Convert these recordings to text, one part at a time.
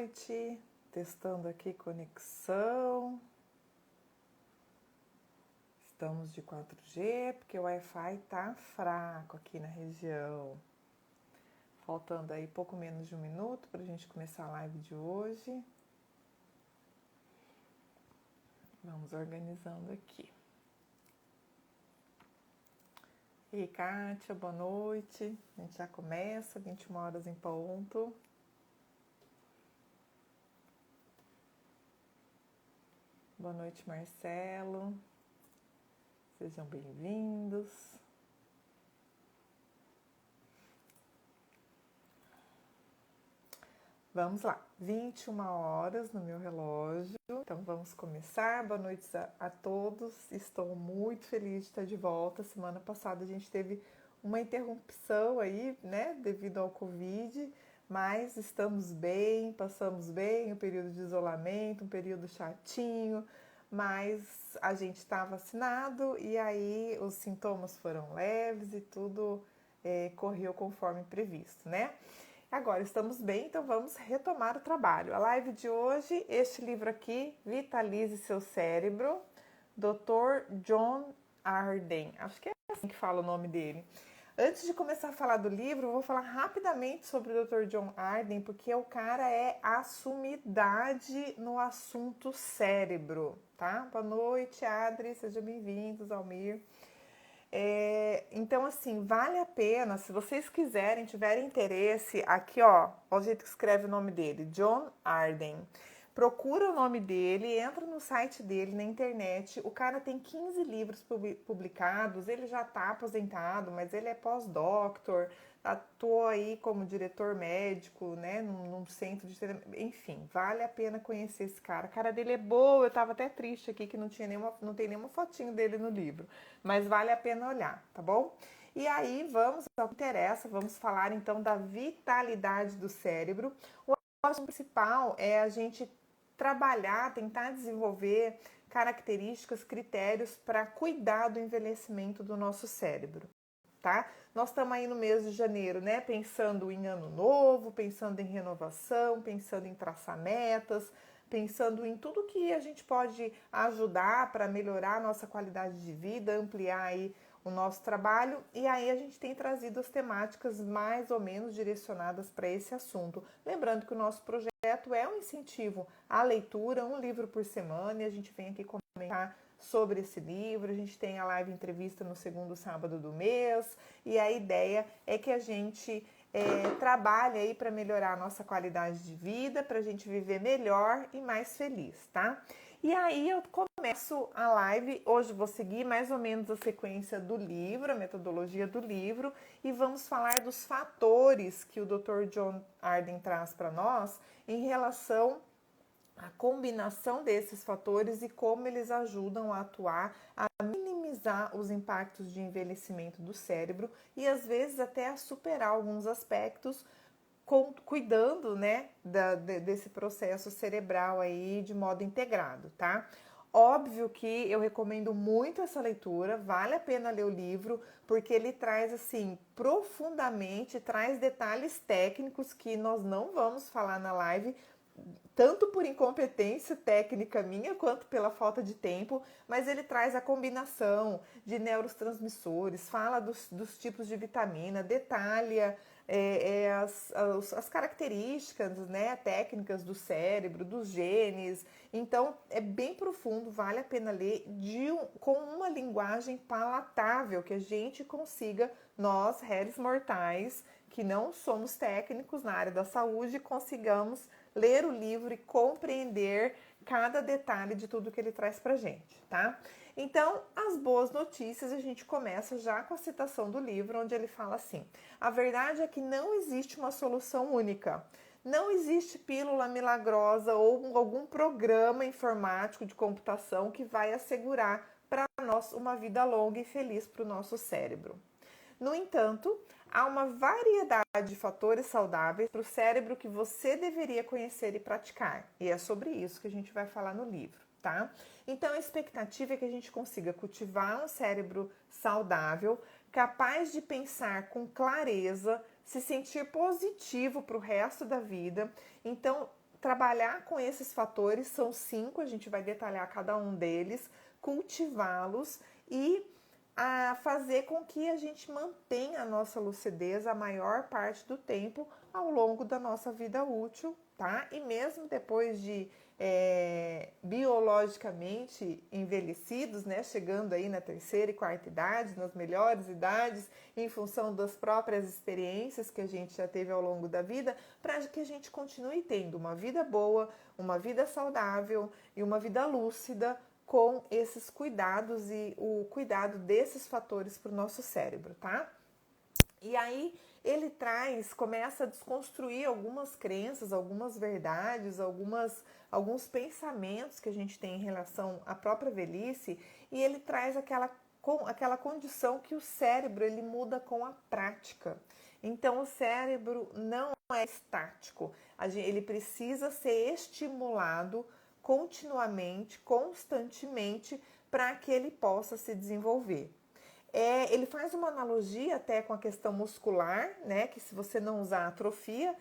noite. Testando aqui conexão. Estamos de 4G, porque o Wi-Fi tá fraco aqui na região. Faltando aí pouco menos de 1 minuto para a gente começar a live de hoje. Vamos organizando aqui. E aí, Kátia, boa noite. A gente já começa, 21 horas em ponto. Boa noite, Marcelo. Sejam bem-vindos. Vamos lá, 21 horas no meu relógio, então vamos começar. Boa noite a todos, estou muito feliz de estar de volta. Semana passada a gente teve uma interrupção aí, né, devido ao Covid, mas estamos bem, passamos bem o período de isolamento, um período chatinho, mas a gente está vacinado e aí os sintomas foram leves e tudo correu conforme previsto, né? Agora estamos bem, então vamos retomar o trabalho. A live de hoje, este livro aqui, Vitalize Seu Cérebro, Dr. John Arden. Acho que é assim que fala o nome dele. Antes de começar a falar do livro, eu vou falar rapidamente sobre o Dr. John Arden, porque o cara é a sumidade no assunto cérebro, tá? Boa noite, Adri, sejam bem-vindos, Almir. Então, assim, vale a pena, se vocês quiserem, tiverem interesse, aqui ó o jeito que escreve o nome dele, John Arden. Procura o nome dele, entra no site dele na internet. O cara tem 15 livros publicados, ele já está aposentado, mas ele é pós-doctor, atuou aí como diretor médico, né, num centro de treinamento. Enfim, vale a pena conhecer esse cara. A cara dele é boa, eu tava até triste aqui que não tem nenhuma fotinho dele no livro, mas vale a pena olhar, tá bom? E aí, vamos ao que interessa, vamos falar então da vitalidade do cérebro. O assunto principal é a gente trabalhar, tentar desenvolver características, critérios para cuidar do envelhecimento do nosso cérebro, tá? Nós estamos aí no mês de janeiro, né? Pensando em ano novo, pensando em renovação, pensando em traçar metas, pensando em tudo que a gente pode ajudar para melhorar a nossa qualidade de vida, ampliar aí o nosso trabalho, e aí a gente tem trazido as temáticas mais ou menos direcionadas para esse assunto. Lembrando que o nosso projeto é um incentivo à leitura, um livro por semana, e a gente vem aqui comentar sobre esse livro. A gente tem a live entrevista no segundo sábado do mês, e a ideia é que a gente trabalhe aí para melhorar a nossa qualidade de vida, para a gente viver melhor e mais feliz, tá? E aí eu começo a live, hoje vou seguir mais ou menos a sequência do livro, a metodologia do livro, e vamos falar dos fatores que o Dr. John Arden traz para nós em relação à combinação desses fatores e como eles ajudam a atuar, a minimizar os impactos de envelhecimento do cérebro e às vezes até a superar alguns aspectos, cuidando, né, desse processo cerebral aí de modo integrado, tá? Óbvio que eu recomendo muito essa leitura, vale a pena ler o livro, porque ele traz, assim, profundamente, traz detalhes técnicos que nós não vamos falar na live, tanto por incompetência técnica minha, quanto pela falta de tempo, mas ele traz a combinação de neurotransmissores, fala dos tipos de vitamina, detalha as características, né, técnicas do cérebro, dos genes. Então, é bem profundo, vale a pena ler com uma linguagem palatável, que a gente consiga, nós, réis mortais, que não somos técnicos na área da saúde, consigamos ler o livro e compreender cada detalhe de tudo que ele traz pra gente, tá? Então, as boas notícias, a gente começa já com a citação do livro, onde ele fala assim: a verdade é que não existe uma solução única. Não existe pílula milagrosa ou algum programa informático de computação que vai assegurar para nós uma vida longa e feliz para o nosso cérebro. No entanto, há uma variedade de fatores saudáveis para o cérebro que você deveria conhecer e praticar. E é sobre isso que a gente vai falar no livro, tá? Então, a expectativa é que a gente consiga cultivar um cérebro saudável, capaz de pensar com clareza, se sentir positivo para o resto da vida. Então, trabalhar com esses fatores, são 5, a gente vai detalhar cada um deles, cultivá-los e a fazer com que a gente mantenha a nossa lucidez a maior parte do tempo ao longo da nossa vida útil, tá? E mesmo depois de biologicamente envelhecidos, né? Chegando aí na terceira e quarta idade, nas melhores idades, em função das próprias experiências que a gente já teve ao longo da vida, para que a gente continue tendo uma vida boa, uma vida saudável e uma vida lúcida, com esses cuidados e o cuidado desses fatores para o nosso cérebro, tá? E aí ele começa a desconstruir algumas crenças, algumas verdades, alguns pensamentos que a gente tem em relação à própria velhice, e ele traz aquela condição que o cérebro ele muda com a prática. Então o cérebro não é estático, ele precisa ser estimulado continuamente, constantemente, para que ele possa se desenvolver. Ele faz uma analogia até com a questão muscular, né? Que se você não usar atrofia,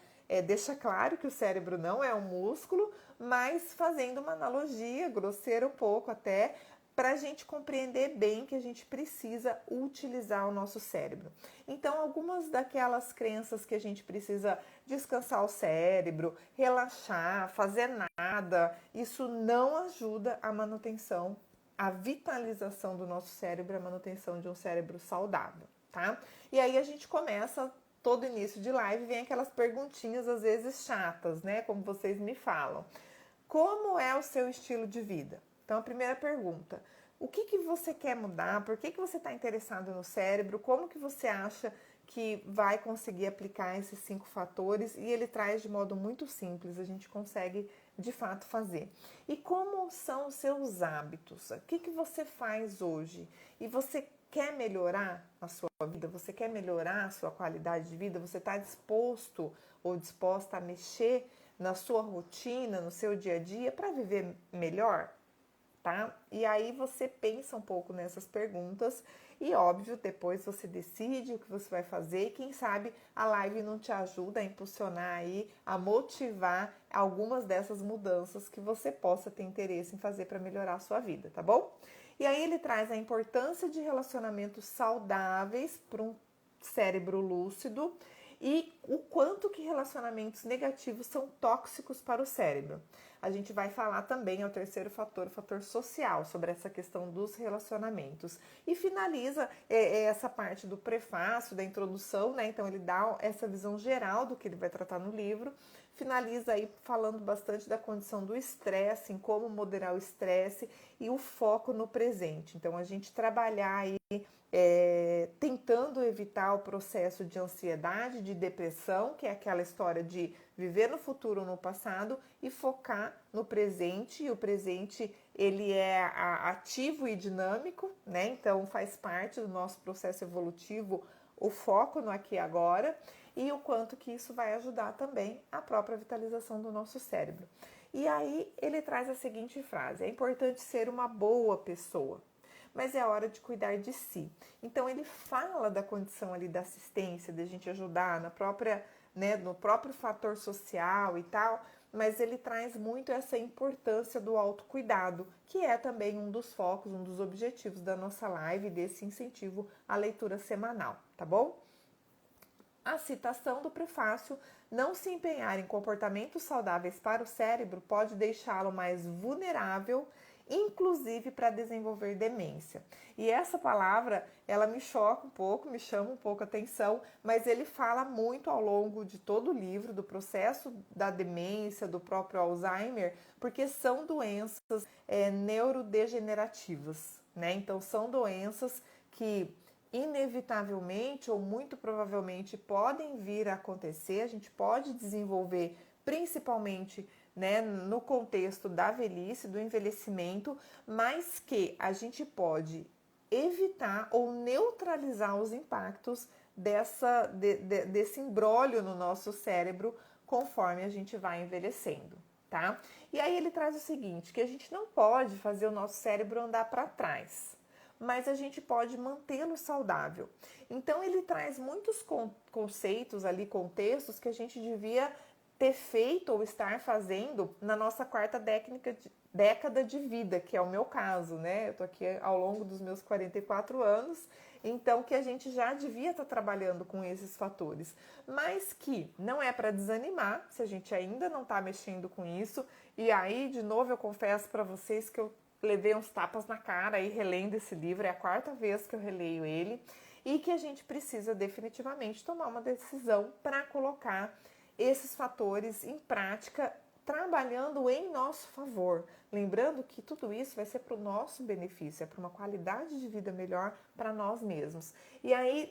deixa claro que o cérebro não é um músculo, mas fazendo uma analogia, grosseira um pouco até, para a gente compreender bem que a gente precisa utilizar o nosso cérebro. Então, algumas daquelas crenças que a gente precisa descansar o cérebro, relaxar, fazer nada, isso não ajuda a manutenção, a vitalização do nosso cérebro, a manutenção de um cérebro saudável, tá? E aí a gente começa, todo início de live, vem aquelas perguntinhas às vezes chatas, né? Como vocês me falam. Como é o seu estilo de vida? Então, a primeira pergunta, o que você quer mudar? Por que você está interessado no cérebro? Como que você acha que vai conseguir aplicar esses 5 fatores? E ele traz de modo muito simples, a gente consegue de fato fazer. E como são os seus hábitos? O que você faz hoje? E você quer melhorar a sua vida? Você quer melhorar a sua qualidade de vida? Você está disposto ou disposta a mexer na sua rotina, no seu dia a dia, para viver melhor? Tá? E aí você pensa um pouco nessas perguntas e, óbvio, depois você decide o que você vai fazer e quem sabe a live não te ajuda a impulsionar aí, a motivar algumas dessas mudanças que você possa ter interesse em fazer para melhorar a sua vida, tá bom? E aí ele traz a importância de relacionamentos saudáveis para um cérebro lúcido e o quanto que relacionamentos negativos são tóxicos para o cérebro. A gente vai falar também, é o terceiro fator, o fator social, sobre essa questão dos relacionamentos. E finaliza essa parte do prefácio, da introdução, né? Então ele dá essa visão geral do que ele vai tratar no livro. Finaliza aí falando bastante da condição do estresse, em como moderar o estresse e o foco no presente. Então a gente trabalhar aí tentando evitar o processo de ansiedade, de depressão, que é aquela história de viver no futuro ou no passado e focar no presente. E o presente ele é ativo e dinâmico, né? Então faz parte do nosso processo evolutivo o foco no aqui e agora e o quanto que isso vai ajudar também a própria vitalização do nosso cérebro. E aí ele traz a seguinte frase: é importante ser uma boa pessoa, mas é hora de cuidar de si. Então ele fala da condição ali da assistência, de a gente ajudar na própria, né, no próprio fator social e tal, mas ele traz muito essa importância do autocuidado, que é também um dos focos, um dos objetivos da nossa live, desse incentivo à leitura semanal, tá bom? A citação do prefácio: não se empenhar em comportamentos saudáveis para o cérebro pode deixá-lo mais vulnerável, inclusive para desenvolver demência. E essa palavra, ela me choca um pouco, me chama um pouco a atenção, mas ele fala muito ao longo de todo o livro do processo da demência, do próprio Alzheimer, porque são doenças neurodegenerativas, né? Então são doenças que inevitavelmente ou muito provavelmente podem vir a acontecer, a gente pode desenvolver principalmente, né, no contexto da velhice, do envelhecimento, mas que a gente pode evitar ou neutralizar os impactos desse imbróglio no nosso cérebro conforme a gente vai envelhecendo, tá? E aí ele traz o seguinte, que a gente não pode fazer o nosso cérebro andar para trás, mas a gente pode mantê-lo saudável. Então ele traz muitos conceitos ali, contextos que a gente devia ter feito ou estar fazendo na nossa quarta década de vida, que é o meu caso, né? Eu tô aqui ao longo dos meus 44 anos, então que a gente já devia estar trabalhando com esses fatores, mas que não é para desanimar se a gente ainda não está mexendo com isso. E aí, de novo, eu confesso para vocês que eu levei uns tapas na cara aí relendo esse livro, é a quarta vez que eu releio ele, e que a gente precisa definitivamente tomar uma decisão para colocar esses fatores em prática, trabalhando em nosso favor. Lembrando que tudo isso vai ser para o nosso benefício, é para uma qualidade de vida melhor para nós mesmos. E aí,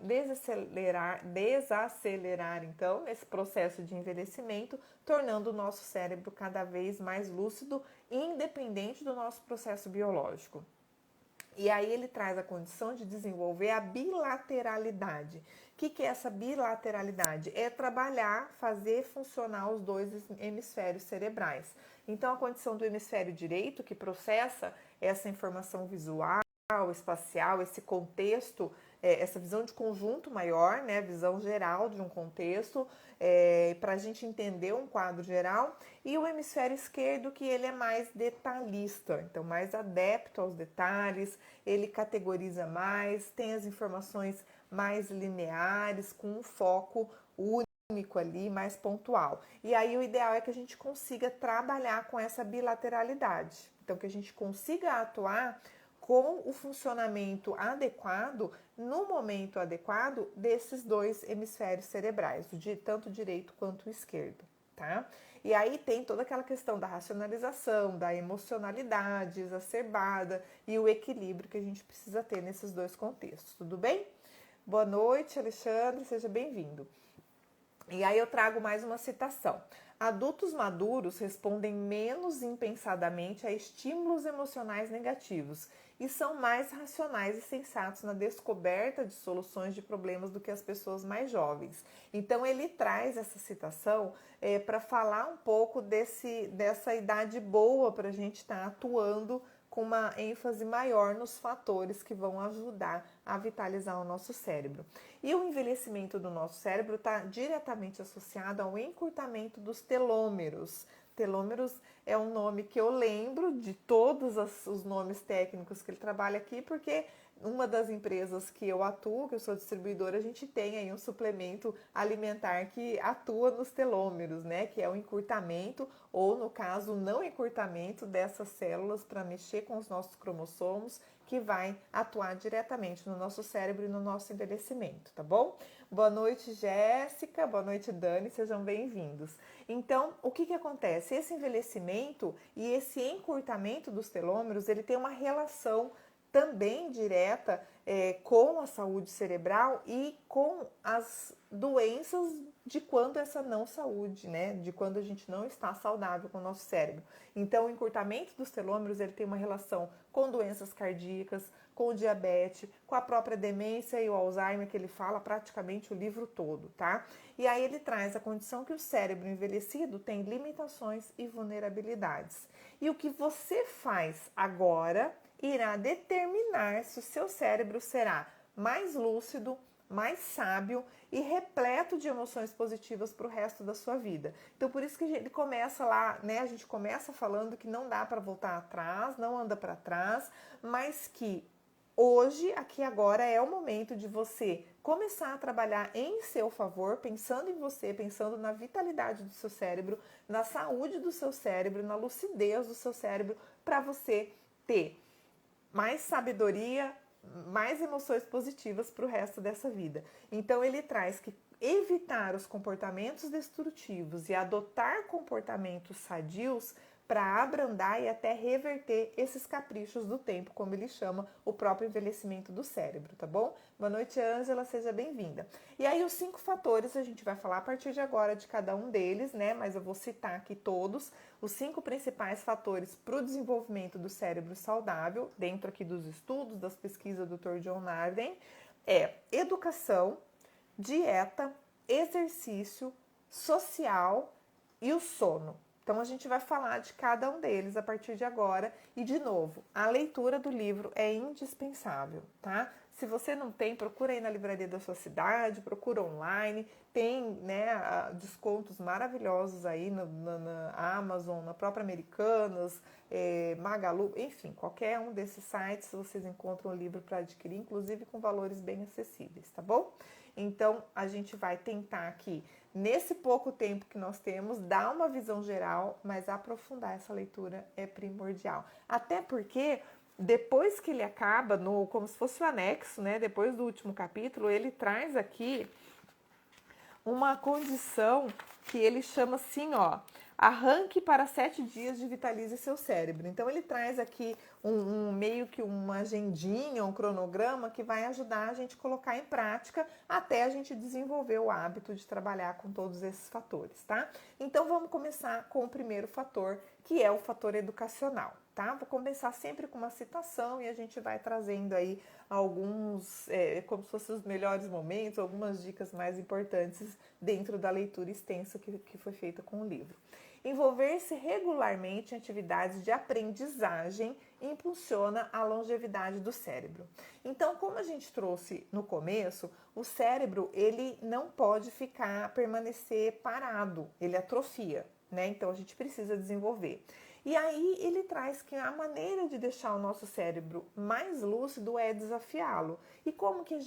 desacelerar então esse processo de envelhecimento, tornando o nosso cérebro cada vez mais lúcido, independente do nosso processo biológico. E aí ele traz a condição de desenvolver a bilateralidade. O que é essa bilateralidade? É trabalhar, fazer funcionar os dois hemisférios cerebrais. Então, a condição do hemisfério direito, que processa essa informação visual, espacial, esse contexto, essa visão de conjunto maior, né, visão geral de um contexto, para a gente entender um quadro geral, e o hemisfério esquerdo, que ele é mais detalhista, então mais adepto aos detalhes, ele categoriza mais, tem as informações mais lineares, com um foco único ali, mais pontual. E aí o ideal é que a gente consiga trabalhar com essa bilateralidade, então que a gente consiga atuar com o funcionamento adequado, no momento adequado, desses dois hemisférios cerebrais, tanto o direito quanto o esquerdo, tá? E aí tem toda aquela questão da racionalização, da emocionalidade exacerbada e o equilíbrio que a gente precisa ter nesses dois contextos, tudo bem? Boa noite, Alexandre, seja bem-vindo. E aí eu trago mais uma citação. Adultos maduros respondem menos impensadamente a estímulos emocionais negativos e são mais racionais e sensatos na descoberta de soluções de problemas do que as pessoas mais jovens. Então ele traz essa citação para falar um pouco dessa idade boa para a gente estar atuando com uma ênfase maior nos fatores que vão ajudar a vitalizar o nosso cérebro. E o envelhecimento do nosso cérebro está diretamente associado ao encurtamento dos telômeros. Telômeros é um nome que eu lembro de todos os nomes técnicos que ele trabalha aqui, porque uma das empresas que eu atuo, que eu sou distribuidora, a gente tem aí um suplemento alimentar que atua nos telômeros, né? Que é o encurtamento, ou no caso, o não encurtamento dessas células para mexer com os nossos cromossomos, que vai atuar diretamente no nosso cérebro e no nosso envelhecimento, tá bom? Boa noite, Jéssica, boa noite, Dani, sejam bem-vindos. Então, o que acontece? Esse envelhecimento e esse encurtamento dos telômeros, ele tem uma relação também direta com a saúde cerebral e com as doenças de quando essa não saúde, né? De quando a gente não está saudável com o nosso cérebro. Então, o encurtamento dos telômeros, ele tem uma relação com doenças cardíacas, com o diabetes, com a própria demência e o Alzheimer, que ele fala praticamente o livro todo, tá? E aí ele traz a condição que o cérebro envelhecido tem limitações e vulnerabilidades. E o que você faz agora irá determinar se o seu cérebro será mais lúcido, mais sábio e repleto de emoções positivas para o resto da sua vida. Então, por isso que ele começa lá, né? A gente começa falando que não dá para voltar atrás, não anda para trás, mas que hoje, aqui agora, é o momento de você começar a trabalhar em seu favor, pensando em você, pensando na vitalidade do seu cérebro, na saúde do seu cérebro, na lucidez do seu cérebro, para você ter mais sabedoria, mais emoções positivas para o resto dessa vida. Então ele traz que evitar os comportamentos destrutivos e adotar comportamentos sadios para abrandar e até reverter esses caprichos do tempo, como ele chama o próprio envelhecimento do cérebro, tá bom? Boa noite, Ângela, seja bem-vinda. E aí os 5 fatores, a gente vai falar a partir de agora de cada um deles, né? Mas eu vou citar aqui todos, os 5 principais fatores para o desenvolvimento do cérebro saudável, dentro aqui dos estudos, das pesquisas do Dr. John Narden, educação, dieta, exercício, social e o sono. Então, a gente vai falar de cada um deles a partir de agora. E, de novo, a leitura do livro é indispensável, tá? Se você não tem, procura aí na livraria da sua cidade, procura online. Tem, né, descontos maravilhosos aí na Amazon, na própria Americanas, Magalu, enfim, qualquer um desses sites vocês encontram o livro para adquirir, inclusive com valores bem acessíveis, tá bom? Então, a gente vai tentar aqui, nesse pouco tempo que nós temos, dar uma visão geral, mas aprofundar essa leitura é primordial. Até porque, depois que ele acaba, como se fosse o anexo, né? Depois do último capítulo, ele traz aqui uma condição que ele chama assim, ó, arranque para 7 dias de Vitalize seu cérebro. Então ele traz aqui meio que uma agendinha, um cronograma que vai ajudar a gente a colocar em prática até a gente desenvolver o hábito de trabalhar com todos esses fatores, tá? Então vamos começar com o primeiro fator, que é o fator educacional, tá? Vou começar sempre com uma citação e a gente vai trazendo aí alguns, como se fossem os melhores momentos, algumas dicas mais importantes dentro da leitura extensa que foi feita com o livro. Envolver-se regularmente em atividades de aprendizagem impulsiona a longevidade do cérebro. Então, como a gente trouxe no começo, o cérebro ele não pode permanecer parado, ele atrofia, né? Então a gente precisa desenvolver. E aí ele traz que a maneira de deixar o nosso cérebro mais lúcido é desafiá-lo. E como que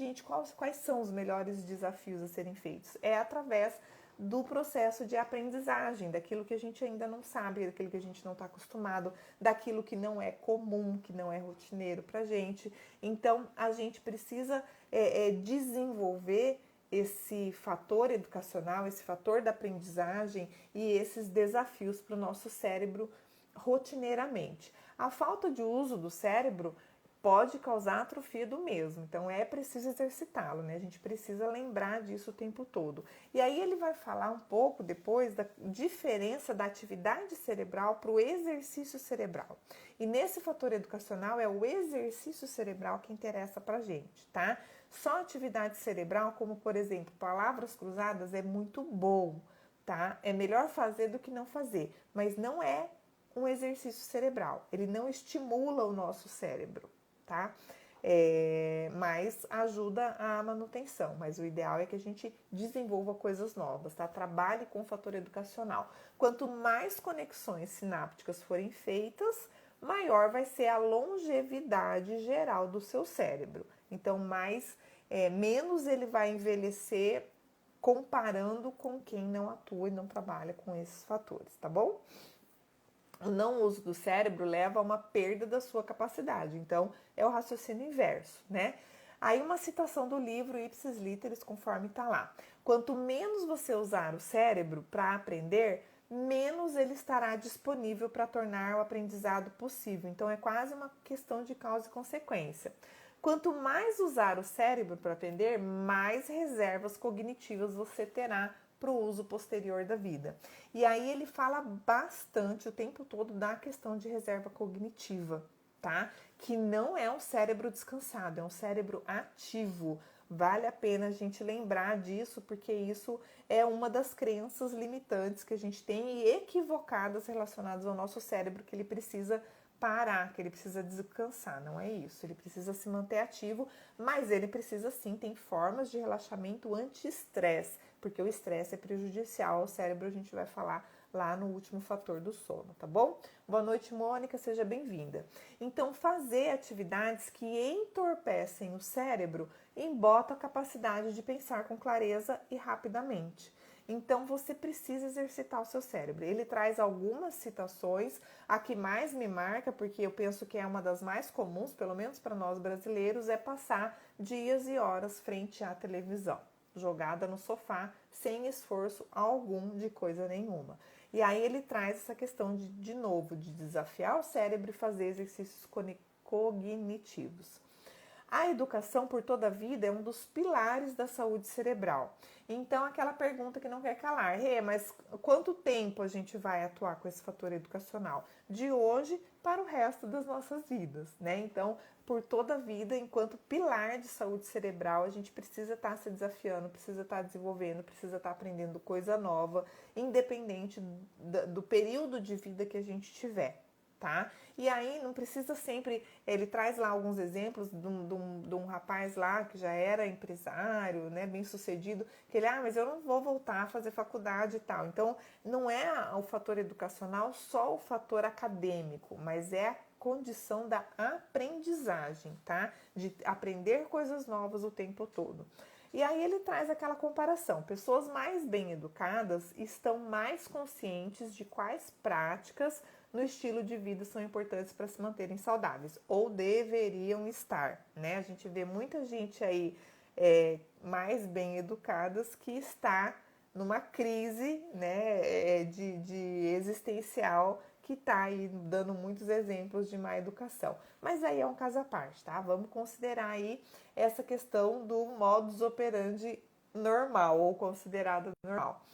quais são os melhores desafios a serem feitos? É através do processo de aprendizagem, daquilo que a gente ainda não sabe, daquilo que a gente não está acostumado, daquilo que não é comum, que não é rotineiro para a gente. Então, a gente precisa desenvolver esse fator educacional, esse fator da aprendizagem e esses desafios para o nosso cérebro rotineiramente. A falta de uso do cérebro pode causar atrofia do mesmo, então é preciso exercitá-lo, né? A gente precisa lembrar disso o tempo todo. E aí ele vai falar um pouco depois da diferença da atividade cerebral para o exercício cerebral. E nesse fator educacional é o exercício cerebral que interessa pra gente, tá? Só atividade cerebral, como por exemplo, palavras cruzadas, é muito bom, tá? É melhor fazer do que não fazer, mas não é um exercício cerebral, ele não estimula o nosso cérebro, tá? Mas ajuda a manutenção, mas o ideal é que a gente desenvolva coisas novas, tá? Trabalhe com o fator educacional. Quanto mais conexões sinápticas forem feitas, maior vai ser a longevidade geral do seu cérebro. Então, menos ele vai envelhecer comparando com quem não atua e não trabalha com esses fatores, tá bom? O não uso do cérebro leva a uma perda da sua capacidade. Então, é o raciocínio inverso, né? Aí uma citação do livro Ipsis Literis, conforme está lá. Quanto menos você usar o cérebro para aprender, menos ele estará disponível para tornar o aprendizado possível. Então, é quase uma questão de causa e consequência. Quanto mais usar o cérebro para aprender, mais reservas cognitivas você terá para o uso posterior da vida. E aí ele fala bastante o tempo todo da questão de reserva cognitiva, tá? Que não é um cérebro descansado, é um cérebro ativo. Vale a pena a gente lembrar disso, porque isso é uma das crenças limitantes que a gente tem e equivocadas relacionadas ao nosso cérebro, que ele precisa parar, que ele precisa descansar. Não é isso, ele precisa se manter ativo, mas ele precisa sim, tem formas de relaxamento anti-estresse, porque o estresse é prejudicial ao cérebro, a gente vai falar lá no último fator do sono, tá bom? Boa noite, Mônica, seja bem-vinda. Então, fazer atividades que entorpecem o cérebro embota a capacidade de pensar com clareza e rapidamente. Então, você precisa exercitar o seu cérebro. Ele traz algumas citações, a que mais me marca, porque eu penso que é uma das mais comuns, pelo menos para nós brasileiros, é passar dias e horas frente à televisão, jogada no sofá, sem esforço algum de coisa nenhuma. E aí ele traz essa questão de novo, de desafiar o cérebro e fazer exercícios cognitivos. A educação por toda a vida é um dos pilares da saúde cerebral. Então, aquela pergunta que não quer calar, mas quanto tempo a gente vai atuar com esse fator educacional? De hoje para o resto das nossas vidas, né? Então, por toda a vida, enquanto pilar de saúde cerebral, a gente precisa estar se desafiando, precisa estar desenvolvendo, precisa estar aprendendo coisa nova, independente do período de vida que a gente tiver, tá? E aí não precisa sempre, ele traz lá alguns exemplos de um rapaz lá que já era empresário, né, bem sucedido, que ele, mas eu não vou voltar a fazer faculdade e tal. Então não é o fator educacional só o fator acadêmico, mas é a condição da aprendizagem, tá? De aprender coisas novas o tempo todo. E aí ele traz aquela comparação. Pessoas mais bem educadas estão mais conscientes de quais práticas no estilo de vida são importantes para se manterem saudáveis, ou deveriam estar, né? A gente vê muita gente aí mais bem educadas que está numa crise, né, de existencial, que está aí dando muitos exemplos de má educação. Mas aí é um caso à parte, tá? Vamos considerar aí essa questão do modus operandi normal ou considerado normal.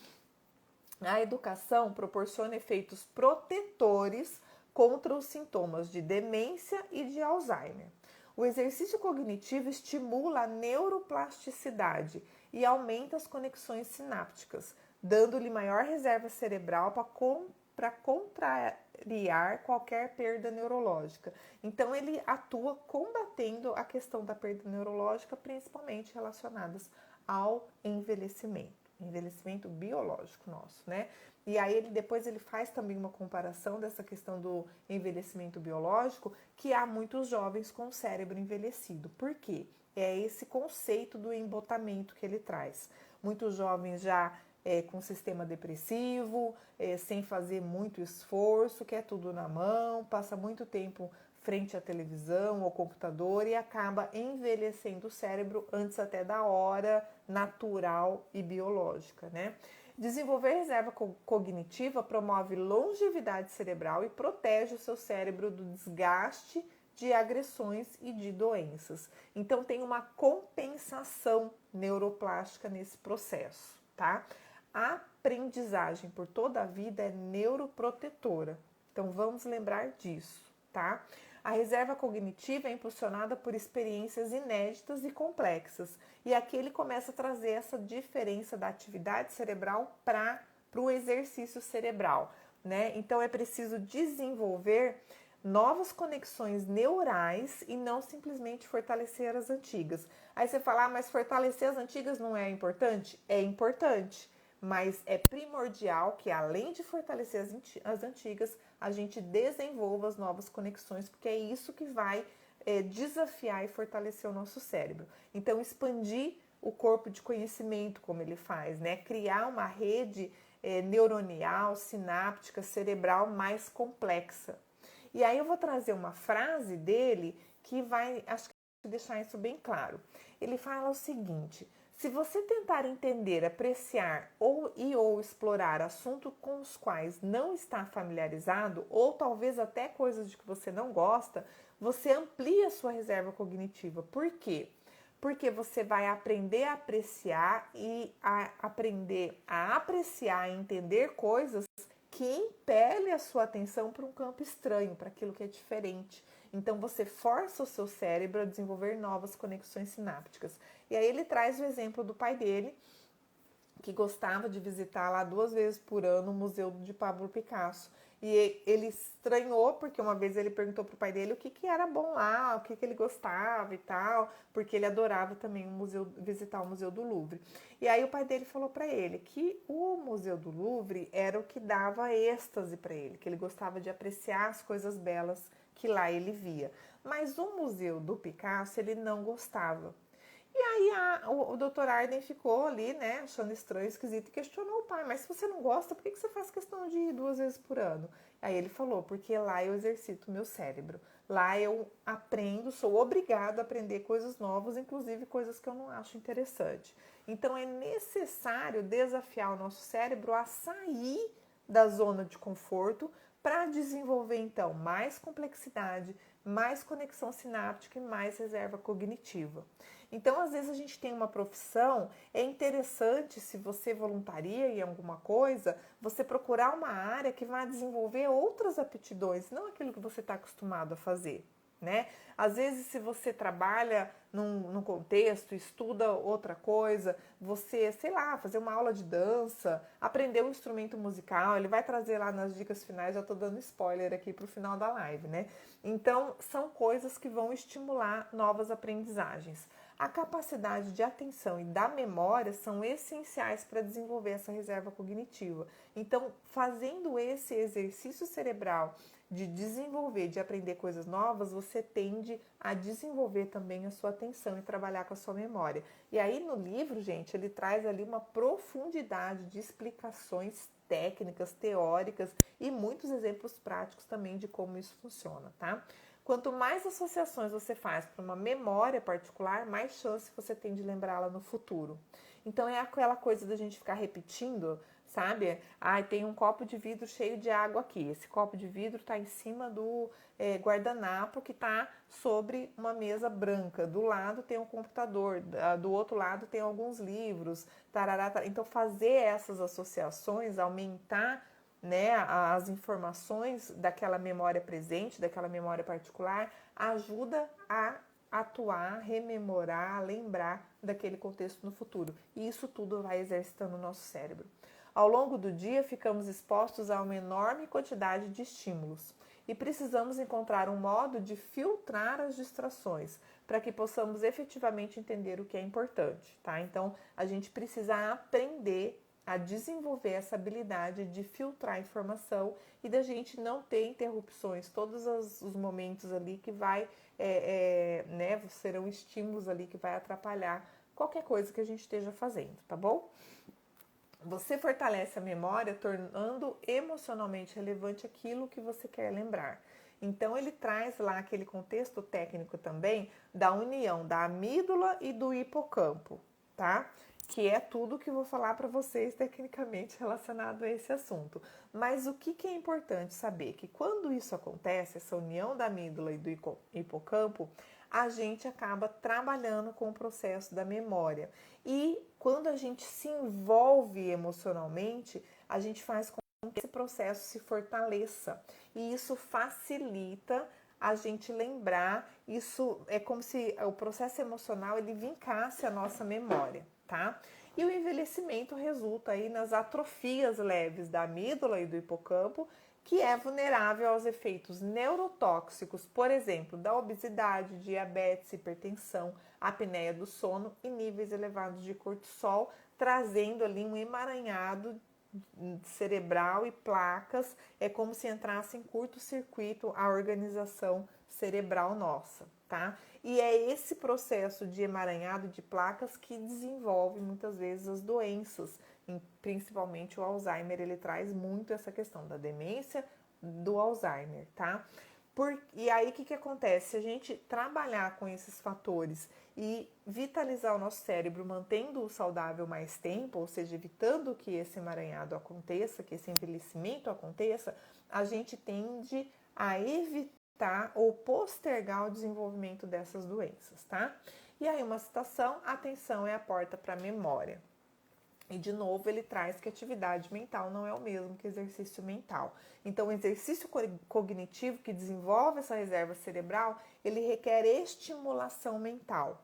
A educação proporciona efeitos protetores contra os sintomas de demência e de Alzheimer. O exercício cognitivo estimula a neuroplasticidade e aumenta as conexões sinápticas, dando-lhe maior reserva cerebral para contrariar qualquer perda neurológica. Então ele atua combatendo a questão da perda neurológica, principalmente relacionadas ao envelhecimento biológico nosso, né? E aí depois ele faz também uma comparação dessa questão do envelhecimento biológico, que há muitos jovens com o cérebro envelhecido. Por quê? É esse conceito do embotamento que ele traz. Muitos jovens já com sistema depressivo, sem fazer muito esforço, quer tudo na mão, passa muito tempo frente à televisão ou computador e acaba envelhecendo o cérebro antes até da hora natural e biológica, né? Desenvolver reserva cognitiva promove longevidade cerebral e protege o seu cérebro do desgaste de agressões e de doenças. Então tem uma compensação neuroplástica nesse processo, tá? A aprendizagem por toda a vida é neuroprotetora. Então vamos lembrar disso, tá? A reserva cognitiva é impulsionada por experiências inéditas e complexas. E aqui ele começa a trazer essa diferença da atividade cerebral para o exercício cerebral, né? Então é preciso desenvolver novas conexões neurais e não simplesmente fortalecer as antigas. Aí você fala, mas fortalecer as antigas não é importante? É importante, mas é primordial que além de fortalecer as antigas, a gente desenvolva as novas conexões, porque é isso que vai desafiar e fortalecer o nosso cérebro. Então, expandir o corpo de conhecimento, como ele faz, né? Criar uma rede neuronial, sináptica, cerebral mais complexa. E aí eu vou trazer uma frase dele que vai, acho que deixar isso bem claro. Ele fala o seguinte: se você tentar entender, apreciar ou explorar assuntos com os quais não está familiarizado, ou talvez até coisas de que você não gosta, você amplia a sua reserva cognitiva. Por quê? Porque você vai aprender a apreciar e aprender a apreciar e entender coisas que impele a sua atenção para um campo estranho, para aquilo que é diferente. Então você força o seu cérebro a desenvolver novas conexões sinápticas. E aí ele traz o exemplo do pai dele, que gostava de visitar lá 2 vezes por ano o Museu de Pablo Picasso. E ele estranhou, porque uma vez ele perguntou pro pai dele o que era bom lá, o que ele gostava e tal, porque ele adorava também visitar o Museu do Louvre. E aí o pai dele falou para ele que o Museu do Louvre era o que dava êxtase para ele, que ele gostava de apreciar as coisas belas que lá ele via. Mas o Museu do Picasso ele não gostava. E aí o Dr. Arden ficou ali, né, achando estranho, esquisito, e questionou o pai, mas se você não gosta, por que você faz questão de ir 2 vezes por ano? Aí ele falou, porque lá eu exercito o meu cérebro, lá eu aprendo, sou obrigado a aprender coisas novas, inclusive coisas que eu não acho interessante. Então é necessário desafiar o nosso cérebro a sair da zona de conforto para desenvolver então mais complexidade, mais conexão sináptica e mais reserva cognitiva. Então, às vezes a gente tem uma profissão, é interessante, se você voluntaria em alguma coisa, você procurar uma área que vai desenvolver outras aptidões, não aquilo que você está acostumado a fazer, né? Às vezes, se você trabalha num contexto, estuda outra coisa, você, sei lá, fazer uma aula de dança, aprender um instrumento musical, ele vai trazer lá nas dicas finais, já tô dando spoiler aqui pro final da live, né? Então, são coisas que vão estimular novas aprendizagens. A capacidade de atenção e da memória são essenciais para desenvolver essa reserva cognitiva. Então, fazendo esse exercício cerebral de desenvolver, de aprender coisas novas, você tende a desenvolver também a sua atenção e trabalhar com a sua memória. E aí no livro, gente, ele traz ali uma profundidade de explicações técnicas, teóricas e muitos exemplos práticos também de como isso funciona, tá? Quanto mais associações você faz para uma memória particular, mais chance você tem de lembrá-la no futuro. Então é aquela coisa da gente ficar repetindo, sabe? Ah, tem um copo de vidro cheio de água aqui. Esse copo de vidro está em cima do guardanapo que está sobre uma mesa branca. Do lado tem um computador, do outro lado tem alguns livros. Tarará, tarará. Então fazer essas associações, aumentar, né, as informações daquela memória presente, daquela memória particular, ajuda a atuar, rememorar, lembrar daquele contexto no futuro. E isso tudo vai exercitando o nosso cérebro. Ao longo do dia, ficamos expostos a uma enorme quantidade de estímulos e precisamos encontrar um modo de filtrar as distrações para que possamos efetivamente entender o que é importante, tá? Então, a gente precisa aprender a desenvolver essa habilidade de filtrar a informação e da gente não ter interrupções, todos os momentos ali que vai, né, serão estímulos ali que vai atrapalhar qualquer coisa que a gente esteja fazendo, tá bom? Você fortalece a memória tornando emocionalmente relevante aquilo que você quer lembrar. Então ele traz lá aquele contexto técnico também da união da amígdala e do hipocampo, tá? Que é tudo que eu vou falar para vocês tecnicamente relacionado a esse assunto. Mas o que é importante saber? Que quando isso acontece, essa união da amígdala e do hipocampo, a gente acaba trabalhando com o processo da memória. E quando a gente se envolve emocionalmente, a gente faz com que esse processo se fortaleça. E isso facilita a gente lembrar, isso é como se o processo emocional ele vincasse a nossa memória, tá? E o envelhecimento resulta aí nas atrofias leves da amígdala e do hipocampo, que é vulnerável aos efeitos neurotóxicos, por exemplo, da obesidade, diabetes, hipertensão, apneia do sono e níveis elevados de cortisol, trazendo ali um emaranhado cerebral e placas, é como se entrasse em curto-circuito a organização cerebral nossa, tá? E é esse processo de emaranhado de placas que desenvolve muitas vezes as doenças, principalmente o Alzheimer, ele traz muito essa questão da demência do Alzheimer, tá? E aí o que acontece? Se a gente trabalhar com esses fatores e vitalizar o nosso cérebro, mantendo-o saudável mais tempo, ou seja, evitando que esse emaranhado aconteça, que esse envelhecimento aconteça, a gente tende a evitar ou postergar o desenvolvimento dessas doenças, tá? E aí uma citação, atenção é a porta para a memória. E de novo ele traz que atividade mental não é o mesmo que exercício mental. Então o exercício cognitivo que desenvolve essa reserva cerebral, ele requer estimulação mental.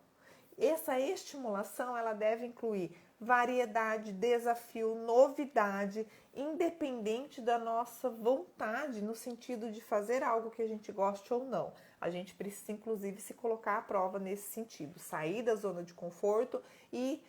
Essa estimulação ela deve incluir variedade, desafio, novidade, independente da nossa vontade, no sentido de fazer algo que a gente goste ou não. A gente precisa inclusive se colocar à prova nesse sentido, sair da zona de conforto e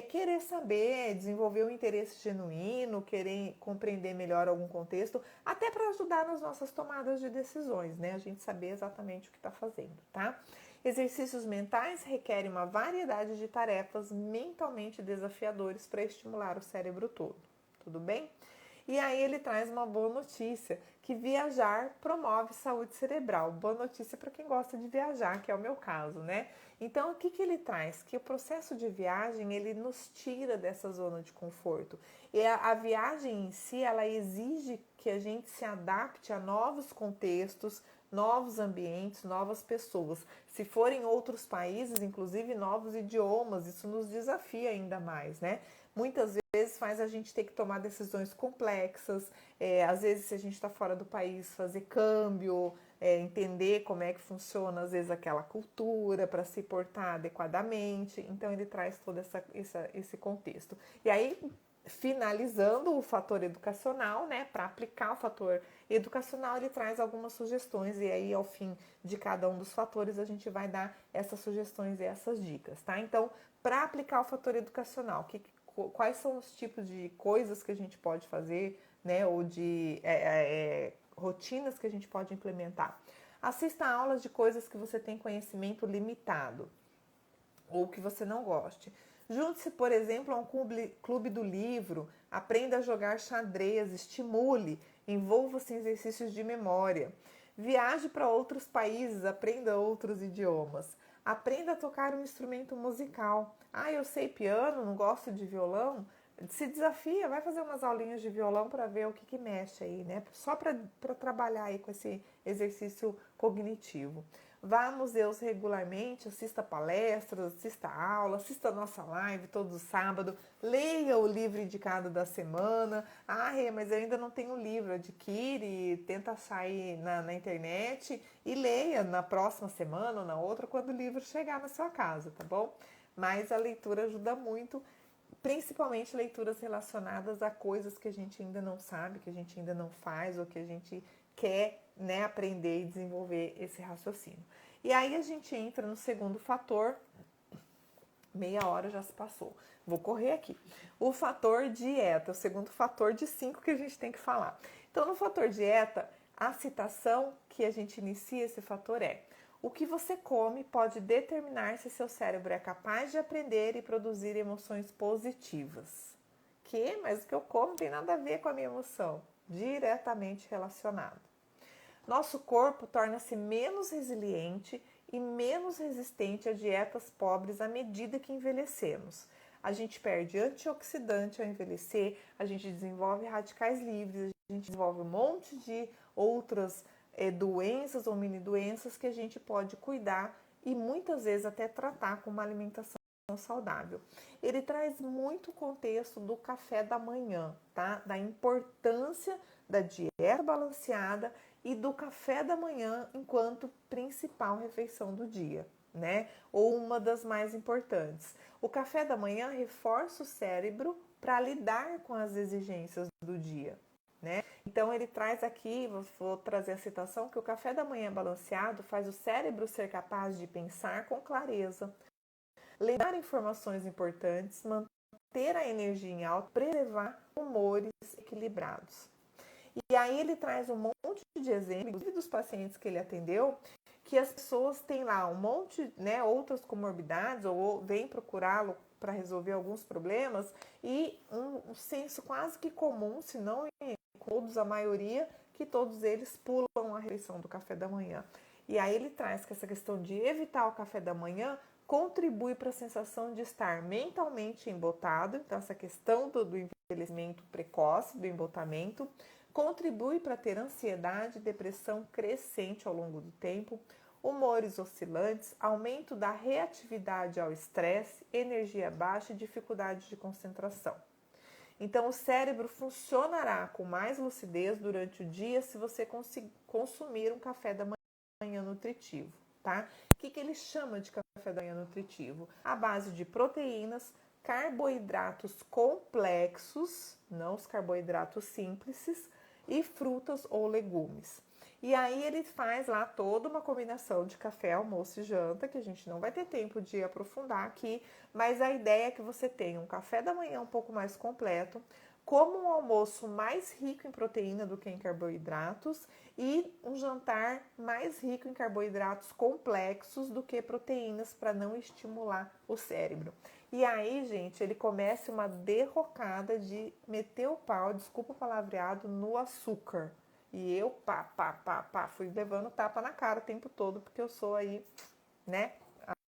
querer saber, desenvolver um interesse genuíno, querer compreender melhor algum contexto, até para ajudar nas nossas tomadas de decisões, né? A gente saber exatamente o que está fazendo, tá? Exercícios mentais requerem uma variedade de tarefas mentalmente desafiadores para estimular o cérebro todo, tudo bem? E aí ele traz uma boa notícia, que viajar promove saúde cerebral. Boa notícia para quem gosta de viajar, que é o meu caso, né? Então, o que ele traz? Que o processo de viagem, ele nos tira dessa zona de conforto. E a viagem em si, ela exige que a gente se adapte a novos contextos, novos ambientes, novas pessoas. Se forem outros países, inclusive novos idiomas, isso nos desafia ainda mais, né? muitas vezes faz a gente ter que tomar decisões complexas, às vezes se a gente está fora do país, fazer câmbio, entender como é que funciona às vezes aquela cultura para se portar adequadamente. Então ele traz todo esse contexto. E aí, finalizando o fator educacional, né, para aplicar o fator educacional, ele traz algumas sugestões e aí ao fim de cada um dos fatores a gente vai dar essas sugestões e essas dicas, tá? Então, para aplicar o fator educacional, quais são os tipos de coisas que a gente pode fazer, né, ou de rotinas que a gente pode implementar? Assista a aulas de coisas que você tem conhecimento limitado ou que você não goste. Junte-se, por exemplo, a um clube do livro, aprenda a jogar xadrez, estimule, envolva-se em exercícios de memória. Viaje para outros países, aprenda outros idiomas. Aprenda a tocar um instrumento musical. Ah, eu sei piano, não gosto de violão. Se desafia, vai fazer umas aulinhas de violão para ver o que mexe aí, né? Só para trabalhar aí com esse exercício cognitivo. Vá a museus regularmente, assista palestras, assista aula, assista a nossa live todo sábado, leia o livro indicado da semana. Ah, Rê, mas eu ainda não tenho o livro, adquire, tenta achar aí na internet e leia na próxima semana ou na outra, quando o livro chegar na sua casa, tá bom? Mas a leitura ajuda muito, principalmente leituras relacionadas a coisas que a gente ainda não sabe, que a gente ainda não faz ou que a gente quer, né, aprender e desenvolver esse raciocínio. E aí a gente entra no segundo fator, meia hora já se passou, vou correr aqui. O fator dieta, o segundo fator de 5 que a gente tem que falar. Então, no fator dieta, a citação que a gente inicia esse fator é: o que você come pode determinar se seu cérebro é capaz de aprender e produzir emoções positivas. Mas o que eu como tem nada a ver com a minha emoção. Diretamente relacionado. Nosso corpo torna-se menos resiliente e menos resistente a dietas pobres à medida que envelhecemos. A gente perde antioxidante ao envelhecer, a gente desenvolve radicais livres, a gente desenvolve um monte de outras doenças ou mini doenças que a gente pode cuidar e muitas vezes até tratar com uma alimentação saudável. Ele traz muito contexto do café da manhã, tá? Da importância da dieta balanceada e do café da manhã enquanto principal refeição do dia, né? Ou uma das mais importantes. O café da manhã reforça o cérebro para lidar com as exigências do dia, né? Então ele traz aqui, vou trazer a citação, que o café da manhã balanceado faz o cérebro ser capaz de pensar com clareza, lembrar informações importantes, manter a energia em alta, preservar humores equilibrados. E aí ele traz um monte de exemplos, inclusive dos pacientes que ele atendeu, que as pessoas têm lá um monte, né, outras comorbidades ou vêm procurá-lo para resolver alguns problemas e um senso quase que comum, se não em todos, a maioria, que todos eles pulam a refeição do café da manhã. E aí ele traz que essa questão de evitar o café da manhã contribui para a sensação de estar mentalmente embotado, então essa questão do envelhecimento precoce, do embotamento, contribui para ter ansiedade e depressão crescente ao longo do tempo, humores oscilantes, aumento da reatividade ao estresse, energia baixa e dificuldade de concentração. Então, o cérebro funcionará com mais lucidez durante o dia se você consumir um café da manhã nutritivo, tá? O que ele chama de café da manhã nutritivo? A base de proteínas, carboidratos complexos, não os carboidratos simples, e frutas ou legumes. E aí ele faz lá toda uma combinação de café, almoço e janta, que a gente não vai ter tempo de aprofundar aqui, mas a ideia é que você tenha um café da manhã um pouco mais completo, como um almoço mais rico em proteína do que em carboidratos e um jantar mais rico em carboidratos complexos do que proteínas para não estimular o cérebro. E aí, gente, ele começa uma derrocada de meter o pau, desculpa o palavreado, no açúcar. E eu, fui levando tapa na cara o tempo todo, porque eu sou aí, né,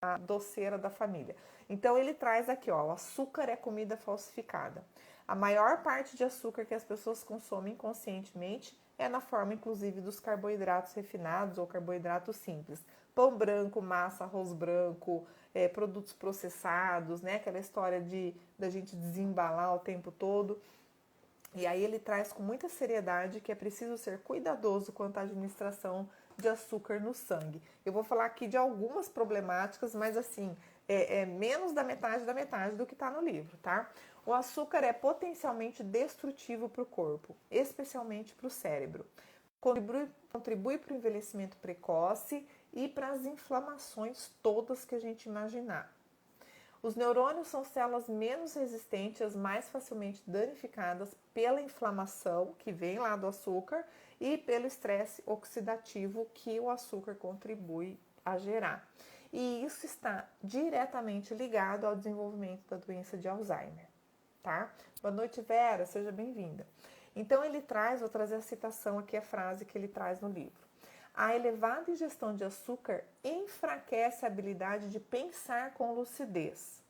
a doceira da família. Então ele traz aqui, ó, o açúcar é comida falsificada. A maior parte de açúcar que as pessoas consomem conscientemente é na forma, inclusive, dos carboidratos refinados ou carboidratos simples. Pão branco, massa, arroz branco, produtos processados, né? Aquela história da gente desembalar o tempo todo. E aí ele traz com muita seriedade que é preciso ser cuidadoso quanto à administração de açúcar no sangue. Eu vou falar aqui de algumas problemáticas, mas assim, menos da metade do que está no livro, tá? O açúcar é potencialmente destrutivo para o corpo, especialmente para o cérebro. Contribui para o envelhecimento precoce e para as inflamações todas que a gente imaginar. Os neurônios são células menos resistentes, as mais facilmente danificadas pela inflamação que vem lá do açúcar e pelo estresse oxidativo que o açúcar contribui a gerar. E isso está diretamente ligado ao desenvolvimento da doença de Alzheimer, tá? Boa noite, Vera, seja bem-vinda. Então ele traz, vou trazer a citação aqui, a frase que ele traz no livro. A elevada ingestão de açúcar enfraquece a habilidade de pensar com lucidez,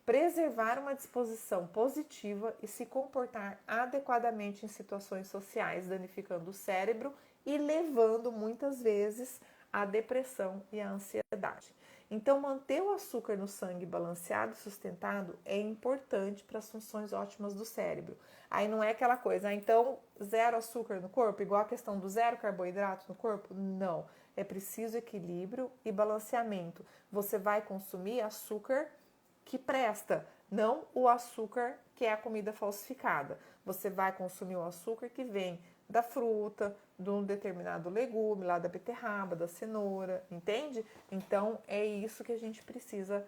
preservar uma disposição positiva e se comportar adequadamente em situações sociais, danificando o cérebro e levando muitas vezes à depressão e à ansiedade. Então, manter o açúcar no sangue balanceado e sustentado é importante para as funções ótimas do cérebro. Aí não é aquela coisa, então zero açúcar no corpo, igual a questão do zero carboidrato no corpo? Não. É preciso equilíbrio e balanceamento. Você vai consumir açúcar que presta, não o açúcar que é a comida falsificada. Você vai consumir o açúcar que vem da fruta, de um determinado legume, lá da beterraba, da cenoura, entende? Então é isso que a gente precisa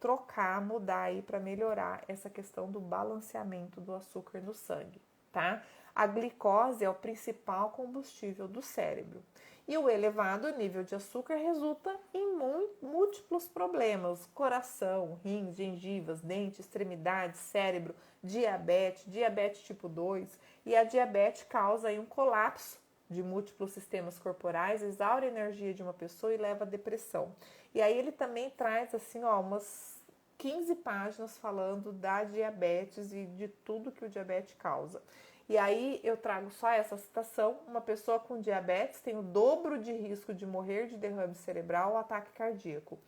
trocar, mudar aí para melhorar essa questão do balanceamento do açúcar no sangue, tá? A glicose é o principal combustível do cérebro. E o elevado nível de açúcar resulta em múltiplos problemas: coração, rins, gengivas, dentes, extremidades, cérebro, diabetes tipo 2. E a diabetes causa aí um colapso de múltiplos sistemas corporais, exaure a energia de uma pessoa e leva à depressão. E aí ele também traz assim, ó, umas 15 páginas falando da diabetes e de tudo que o diabetes causa. E aí eu trago só essa citação: uma pessoa com diabetes tem o dobro de risco de morrer de derrame cerebral ou ataque cardíaco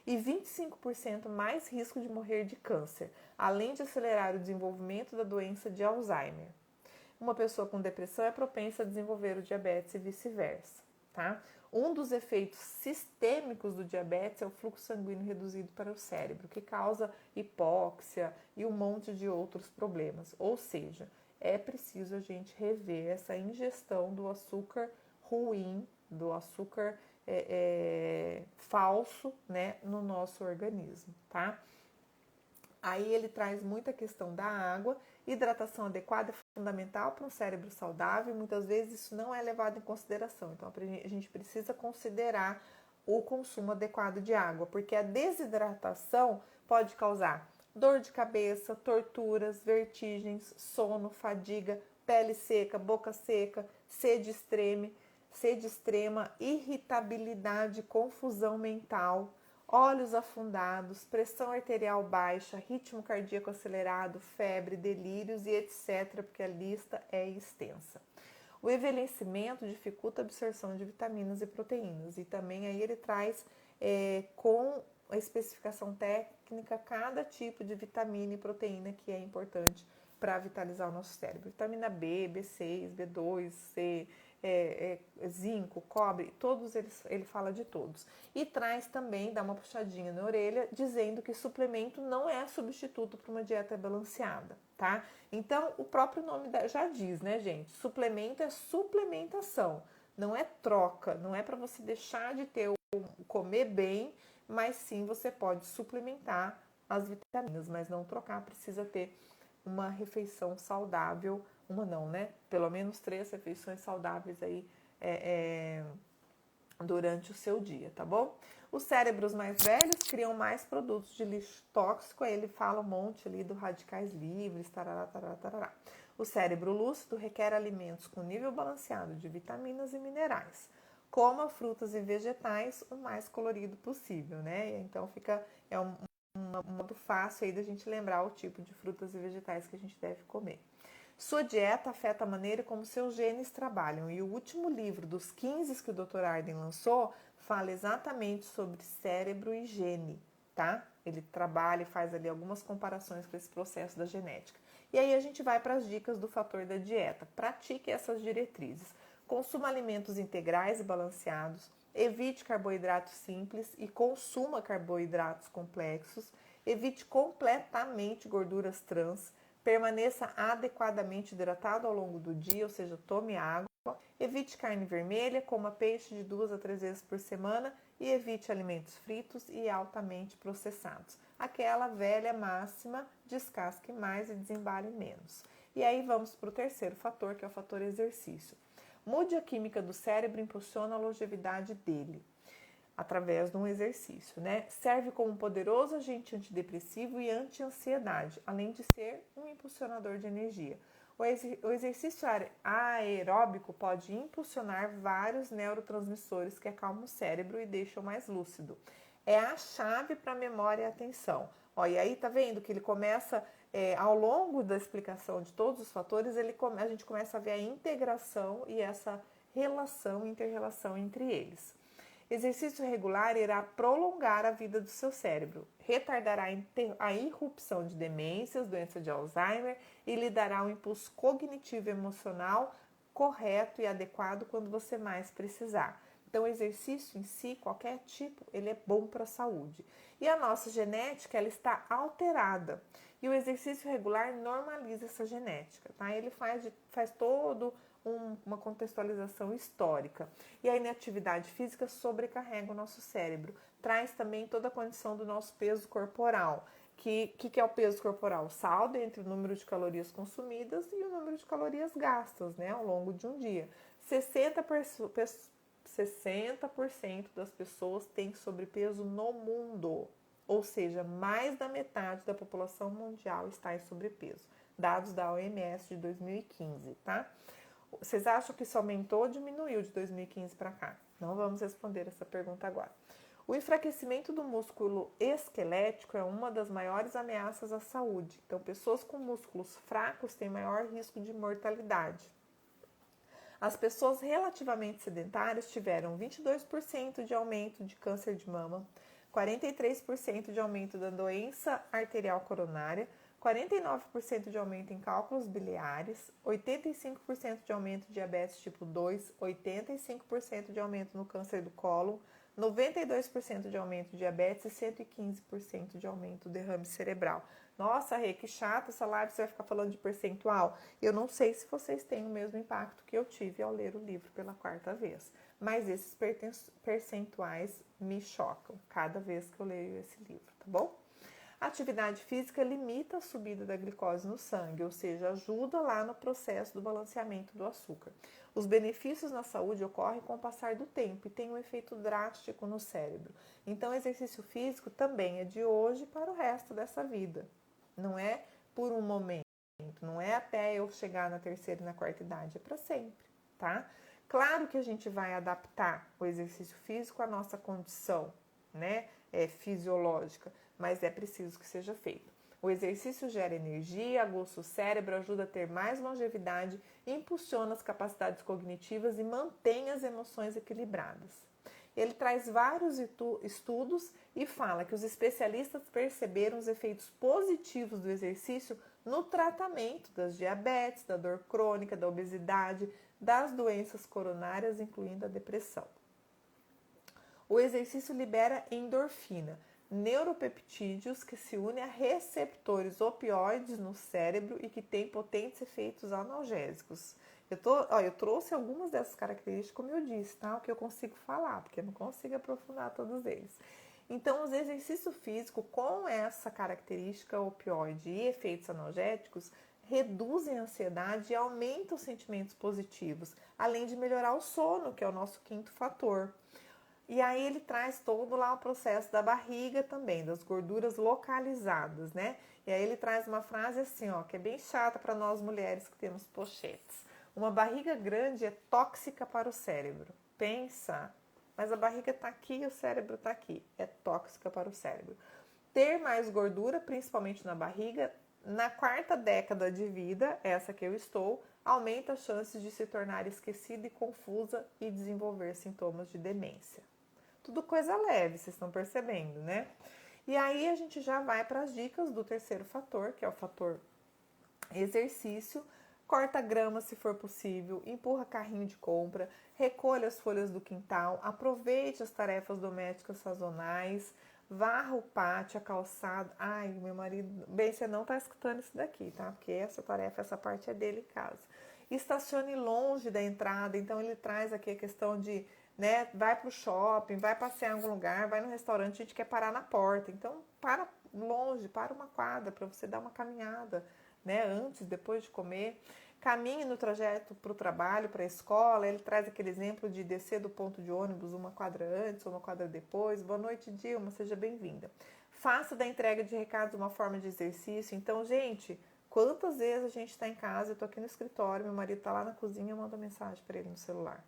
e 25% mais risco de morrer de câncer, além de acelerar o desenvolvimento da doença de Alzheimer. Uma pessoa com depressão é propensa a desenvolver o diabetes e vice-versa, tá? Um dos efeitos sistêmicos do diabetes é o fluxo sanguíneo reduzido para o cérebro, que causa hipóxia e um monte de outros problemas. Ou seja, é preciso a gente rever essa ingestão do açúcar ruim, do açúcar falso, né, no nosso organismo, tá? Aí ele traz muita questão da água. Hidratação adequada é fundamental para um cérebro saudável e muitas vezes isso não é levado em consideração. Então a gente precisa considerar o consumo adequado de água, porque a desidratação pode causar dor de cabeça, torturas, vertigens, sono, fadiga, pele seca, boca seca, sede extrema, irritabilidade, confusão mental, olhos afundados, pressão arterial baixa, ritmo cardíaco acelerado, febre, delírios e etc., porque a lista é extensa. O envelhecimento dificulta a absorção de vitaminas e proteínas, e também aí ele traz com a especificação técnica cada tipo de vitamina e proteína que é importante para vitalizar o nosso cérebro. Vitamina B, B6, B2, C, zinco, cobre, todos ele fala de todos. E traz também, dá uma puxadinha na orelha, dizendo que suplemento não é substituto para uma dieta balanceada, tá? Então, o próprio nome já diz, né, gente? Suplemento é suplementação, não é troca, não é para você deixar de ter comer bem, mas sim você pode suplementar as vitaminas, mas não trocar, precisa ter uma refeição saudável, uma não, né? Pelo menos 3 refeições saudáveis aí durante o seu dia, tá bom? Os cérebros mais velhos criam mais produtos de lixo tóxico, aí ele fala um monte ali do radicais livres, tarará, tarará, tarará. O cérebro lúcido requer alimentos com nível balanceado de vitaminas e minerais. Coma frutas e vegetais o mais colorido possível, né? Então um modo fácil aí da gente lembrar o tipo de frutas e vegetais que a gente deve comer. Sua dieta afeta a maneira como seus genes trabalham. E o último livro dos 15 que o Dr. Arden lançou fala exatamente sobre cérebro e gene, tá? Ele trabalha e faz ali algumas comparações com esse processo da genética. E aí a gente vai para as dicas do fator da dieta. Pratique essas diretrizes. Consuma alimentos integrais e balanceados, evite carboidratos simples e consuma carboidratos complexos, evite completamente gorduras trans, permaneça adequadamente hidratado ao longo do dia, ou seja, tome água, evite carne vermelha, coma peixe de 2 a 3 vezes por semana e evite alimentos fritos e altamente processados. Aquela velha máxima, descasque mais e desembale menos. E aí vamos para o terceiro fator, que é o fator exercício. Mude a química do cérebro e impulsiona a longevidade dele através de um exercício, né? Serve como um poderoso agente antidepressivo e anti-ansiedade, além de ser um impulsionador de energia. O exercício aeróbico pode impulsionar vários neurotransmissores que acalmam o cérebro e deixam mais lúcido. É a chave para a memória e a atenção. Ó, e aí tá vendo que ele começa, ao longo da explicação de todos os fatores, a gente começa a ver a integração e essa relação, inter-relação entre eles. Exercício regular irá prolongar a vida do seu cérebro, retardará a irrupção de demências, doença de Alzheimer e lhe dará um impulso cognitivo e emocional correto e adequado quando você mais precisar. Então, o exercício em si, qualquer tipo, ele é bom para a saúde. E a nossa genética, ela está alterada. E o exercício regular normaliza essa genética, tá? Ele faz todo uma contextualização histórica. E a inatividade física sobrecarrega o nosso cérebro. Traz também toda a condição do nosso peso corporal. Que é o peso corporal? O saldo entre o número de calorias consumidas e o número de calorias gastas, né, ao longo de um dia. 60% das pessoas têm sobrepeso no mundo. Ou seja, mais da metade da população mundial está em sobrepeso. Dados da OMS de 2015, tá? Vocês acham que isso aumentou ou diminuiu de 2015 para cá? Não vamos responder essa pergunta agora. O enfraquecimento do músculo esquelético é uma das maiores ameaças à saúde. Então, pessoas com músculos fracos têm maior risco de mortalidade. As pessoas relativamente sedentárias tiveram 22% de aumento de câncer de mama, 43% de aumento da doença arterial coronária, 49% de aumento em cálculos biliares, 85% de aumento de diabetes tipo 2, 85% de aumento no câncer do cólon, 92% de aumento de diabetes e 115% de aumento do derrame cerebral. Nossa, Rê, que chato essa live, você vai ficar falando de percentual. Eu não sei se vocês têm o mesmo impacto que eu tive ao ler o livro pela 4ª vez, mas esses percentuais me chocam cada vez que eu leio esse livro, tá bom? A atividade física limita a subida da glicose no sangue, ou seja, ajuda lá no processo do balanceamento do açúcar. Os benefícios na saúde ocorrem com o passar do tempo e tem um efeito drástico no cérebro. Então, o exercício físico também é de hoje para o resto dessa vida. Não é por um momento, não é até eu chegar na 3ª e na 4ª idade, é para sempre, tá? Claro que a gente vai adaptar o exercício físico à nossa condição, né, fisiológica, mas é preciso que seja feito. O exercício gera energia, aguça o cérebro, ajuda a ter mais longevidade, impulsiona as capacidades cognitivas e mantém as emoções equilibradas. Ele traz vários estudos e fala que os especialistas perceberam os efeitos positivos do exercício no tratamento das diabetes, da dor crônica, da obesidade, das doenças coronárias, incluindo a depressão. O exercício libera endorfina, neuropeptídeos que se unem a receptores opioides no cérebro e que têm potentes efeitos analgésicos. Eu trouxe algumas dessas características, como eu disse, tá? O que eu consigo falar, porque eu não consigo aprofundar todos eles. Então, os exercícios físicos com essa característica opioide e efeitos analgésicos reduzem a ansiedade e aumentam os sentimentos positivos, além de melhorar o sono, que é o nosso 5º fator. E aí ele traz todo lá o processo da barriga também, das gorduras localizadas, né? E aí ele traz uma frase assim, ó, que é bem chata para nós mulheres que temos pochetes. Uma barriga grande é tóxica para o cérebro. Pensa, mas a barriga está aqui e o cérebro está aqui. É tóxica para o cérebro. Ter mais gordura, principalmente na barriga, na 4ª década de vida, essa que eu estou, aumenta as chances de se tornar esquecida e confusa e desenvolver sintomas de demência. Tudo coisa leve, vocês estão percebendo, né? E aí a gente já vai para as dicas do terceiro fator, que é o fator exercício. Corta grama se for possível, empurra carrinho de compra, recolha as folhas do quintal, aproveite as tarefas domésticas sazonais, varra o pátio, a calçada. Ai, meu marido, bem, você não tá escutando isso daqui, tá? Porque essa tarefa, essa parte é dele em casa. Estacione longe da entrada, então ele traz aqui a questão de, né, vai pro shopping, vai passear em algum lugar, vai no restaurante, a gente quer parar na porta. Então, para longe, para uma quadra para você dar uma caminhada, né, antes, depois de comer. Caminhe no trajeto para o trabalho, para a escola. Ele traz aquele exemplo de descer do ponto de ônibus uma quadra antes ou uma quadra depois. Boa noite, Dilma, seja bem-vinda. Faça da entrega de recados uma forma de exercício. Então, gente, quantas vezes a gente está em casa, eu estou aqui no escritório, meu marido está lá na cozinha, eu mando mensagem para ele no celular.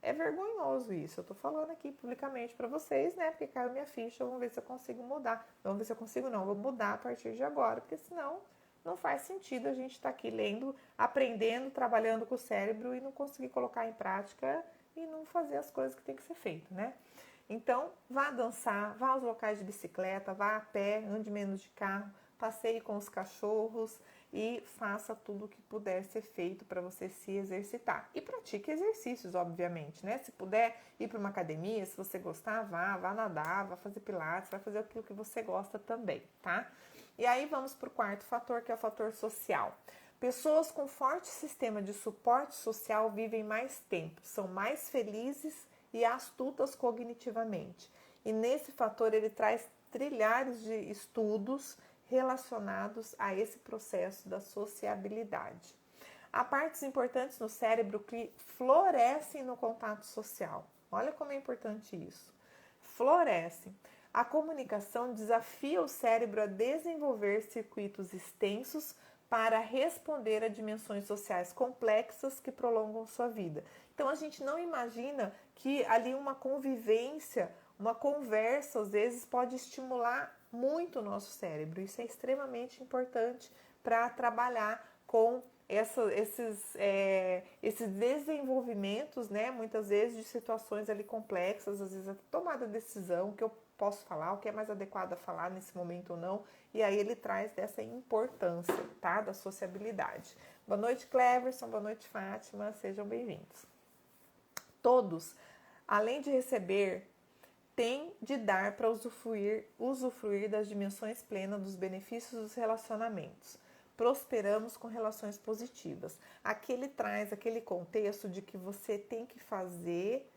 É vergonhoso isso, eu tô falando aqui publicamente para vocês, né? Porque caiu minha ficha, vamos ver se eu consigo mudar. Vamos ver se eu consigo, não, vou mudar a partir de agora, porque senão não faz sentido a gente estar aqui lendo, aprendendo, trabalhando com o cérebro e não conseguir colocar em prática e não fazer as coisas que tem que ser feito, né? Então, vá dançar, vá aos locais de bicicleta, vá a pé, ande menos de carro, passeie com os cachorros e faça tudo o que puder ser feito para você se exercitar. E pratique exercícios, obviamente, né? Se puder ir para uma academia, se você gostar, vá nadar, vá fazer pilates, vai fazer aquilo que você gosta também, tá? E aí vamos para o quarto fator, que é o fator social. Pessoas com forte sistema de suporte social vivem mais tempo, são mais felizes e astutas cognitivamente. E nesse fator ele traz trilhares de estudos relacionados a esse processo da sociabilidade. Há partes importantes no cérebro que florescem no contato social. Olha como é importante isso. Florescem. A comunicação desafia o cérebro a desenvolver circuitos extensos para responder a dimensões sociais complexas que prolongam sua vida. Então a gente não imagina que ali uma convivência, uma conversa, às vezes pode estimular muito o nosso cérebro. Isso é extremamente importante para trabalhar com esses desenvolvimentos, né? Muitas vezes de situações ali complexas, às vezes a tomada de decisão, o que eu posso falar, o que é mais adequado a falar nesse momento ou não, e aí ele traz dessa importância, tá? Da sociabilidade. Boa noite, Cleverson, boa noite, Fátima, sejam bem-vindos. Todos, além de receber, têm de dar para usufruir das dimensões plenas dos benefícios dos relacionamentos. Prosperamos com relações positivas. Aqui ele traz aquele contexto de que você tem que fazer,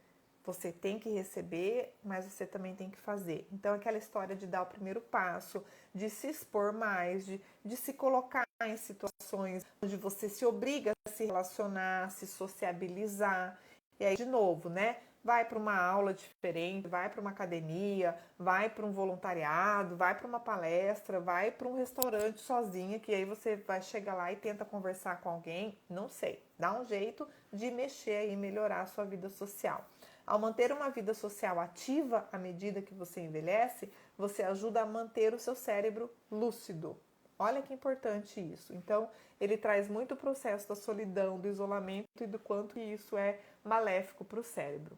você tem que receber, mas você também tem que fazer. Então, aquela história de dar o primeiro passo, de se expor mais, de se colocar em situações onde você se obriga a se relacionar, se sociabilizar. E aí, de novo, né? Vai para uma aula diferente, vai para uma academia, vai para um voluntariado, vai para uma palestra, vai para um restaurante sozinha, que aí você vai chegar lá e tenta conversar com alguém, não sei. Dá um jeito de mexer e melhorar a sua vida social. Ao manter uma vida social ativa à medida que você envelhece, você ajuda a manter o seu cérebro lúcido. Olha que importante isso. Então, ele traz muito o processo da solidão, do isolamento e do quanto isso é maléfico para o cérebro.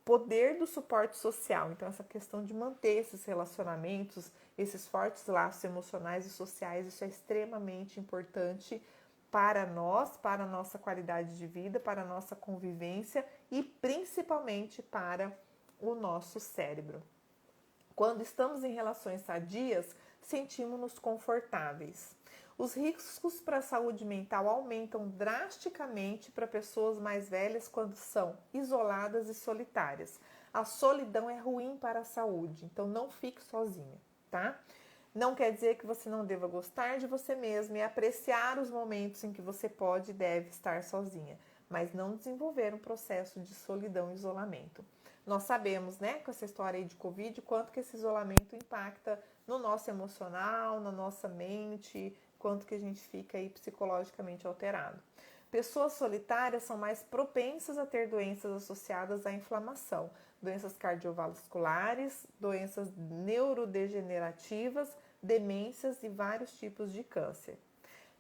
Poder do suporte social. Então, essa questão de manter esses relacionamentos, esses fortes laços emocionais e sociais, isso é extremamente importante para nós, para a nossa qualidade de vida, para a nossa convivência e principalmente para o nosso cérebro. Quando estamos em relações sadias, sentimos-nos confortáveis. Os riscos para a saúde mental aumentam drasticamente para pessoas mais velhas quando são isoladas e solitárias. A solidão é ruim para a saúde, então não fique sozinha, tá? Não quer dizer que você não deva gostar de você mesma e apreciar os momentos em que você pode e deve estar sozinha, mas não desenvolver um processo de solidão e isolamento. Nós sabemos, né, com essa história aí de Covid, quanto que esse isolamento impacta no nosso emocional, na nossa mente, quanto que a gente fica aí psicologicamente alterado. Pessoas solitárias são mais propensas a ter doenças associadas à inflamação, doenças cardiovasculares, doenças neurodegenerativas, demências e vários tipos de câncer.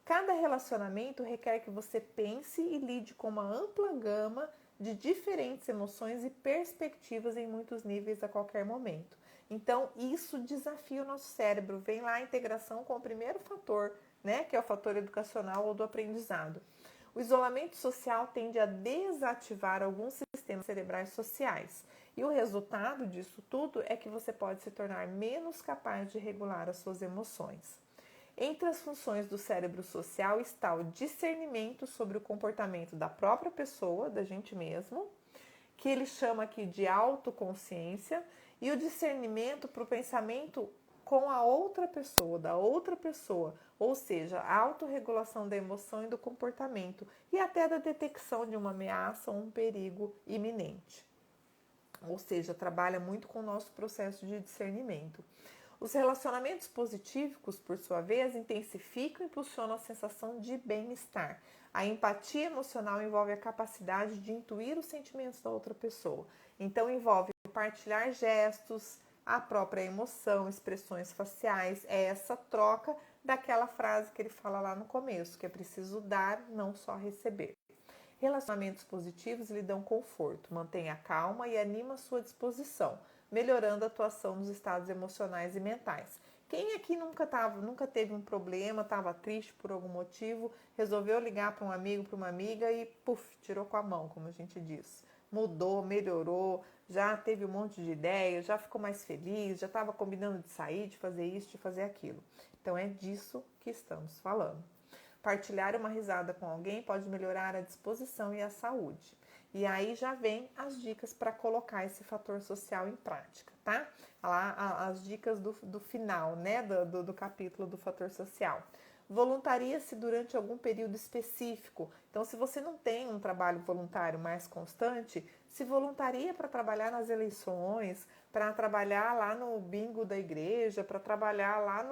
Cada relacionamento requer que você pense e lide com uma ampla gama de diferentes emoções e perspectivas em muitos níveis a qualquer momento. Então, isso desafia o nosso cérebro. Vem lá a integração com o primeiro fator, né, que é o fator educacional ou do aprendizado. O isolamento social tende a desativar alguns sistemas cerebrais sociais. E o resultado disso tudo é que você pode se tornar menos capaz de regular as suas emoções. Entre as funções do cérebro social está o discernimento sobre o comportamento da própria pessoa, da gente mesmo, que ele chama aqui de autoconsciência, e o discernimento para o pensamento com a outra pessoa, da outra pessoa, ou seja, a autorregulação da emoção e do comportamento, e até da detecção de uma ameaça ou um perigo iminente. Ou seja, trabalha muito com o nosso processo de discernimento. Os relacionamentos positivos, por sua vez, intensificam e impulsionam a sensação de bem-estar. A empatia emocional envolve a capacidade de intuir os sentimentos da outra pessoa. Então, envolve partilhar gestos, a própria emoção, expressões faciais. É essa troca daquela frase que ele fala lá no começo, que é preciso dar, não só receber. Relacionamentos positivos lhe dão conforto, mantém a calma e anima a sua disposição, melhorando a atuação dos estados emocionais e mentais. Quem aqui nunca teve um problema, estava triste por algum motivo, resolveu ligar para um amigo, para uma amiga e puf, tirou com a mão, como a gente diz. Mudou, melhorou, já teve um monte de ideias, já ficou mais feliz, já estava combinando de sair, de fazer isso, de fazer aquilo. Então é disso que estamos falando. Partilhar uma risada com alguém pode melhorar a disposição e a saúde. E aí já vem as dicas para colocar esse fator social em prática, tá? Lá as dicas do final, né, do capítulo do fator social. Voluntaria-se durante algum período específico. Então, se você não tem um trabalho voluntário mais constante, se voluntaria para trabalhar nas eleições, para trabalhar lá no bingo da igreja, para trabalhar lá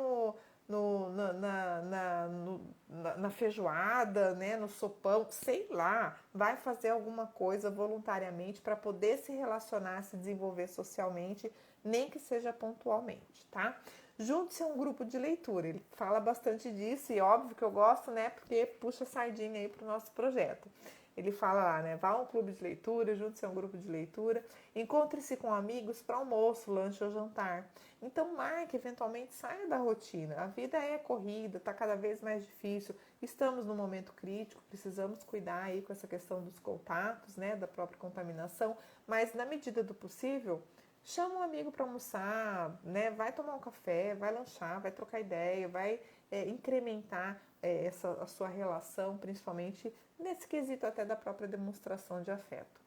na feijoada, né, no sopão, sei lá, vai fazer alguma coisa voluntariamente para poder se relacionar, se desenvolver socialmente, nem que seja pontualmente, tá? Junte-se a um grupo de leitura, ele fala bastante disso e óbvio que eu gosto, né, porque puxa sardinha aí para o nosso projeto. Ele fala lá, né, vá a um clube de leitura, junte-se a um grupo de leitura, encontre-se com amigos para almoço, lanche ou jantar. Então marque, eventualmente saia da rotina. A vida é corrida, está cada vez mais difícil, estamos num momento crítico, precisamos cuidar aí com essa questão dos contatos, né, da própria contaminação, mas na medida do possível, chama um amigo para almoçar, né, vai tomar um café, vai lanchar, vai trocar ideia, vai incrementar a sua relação, principalmente nesse quesito até da própria demonstração de afeto.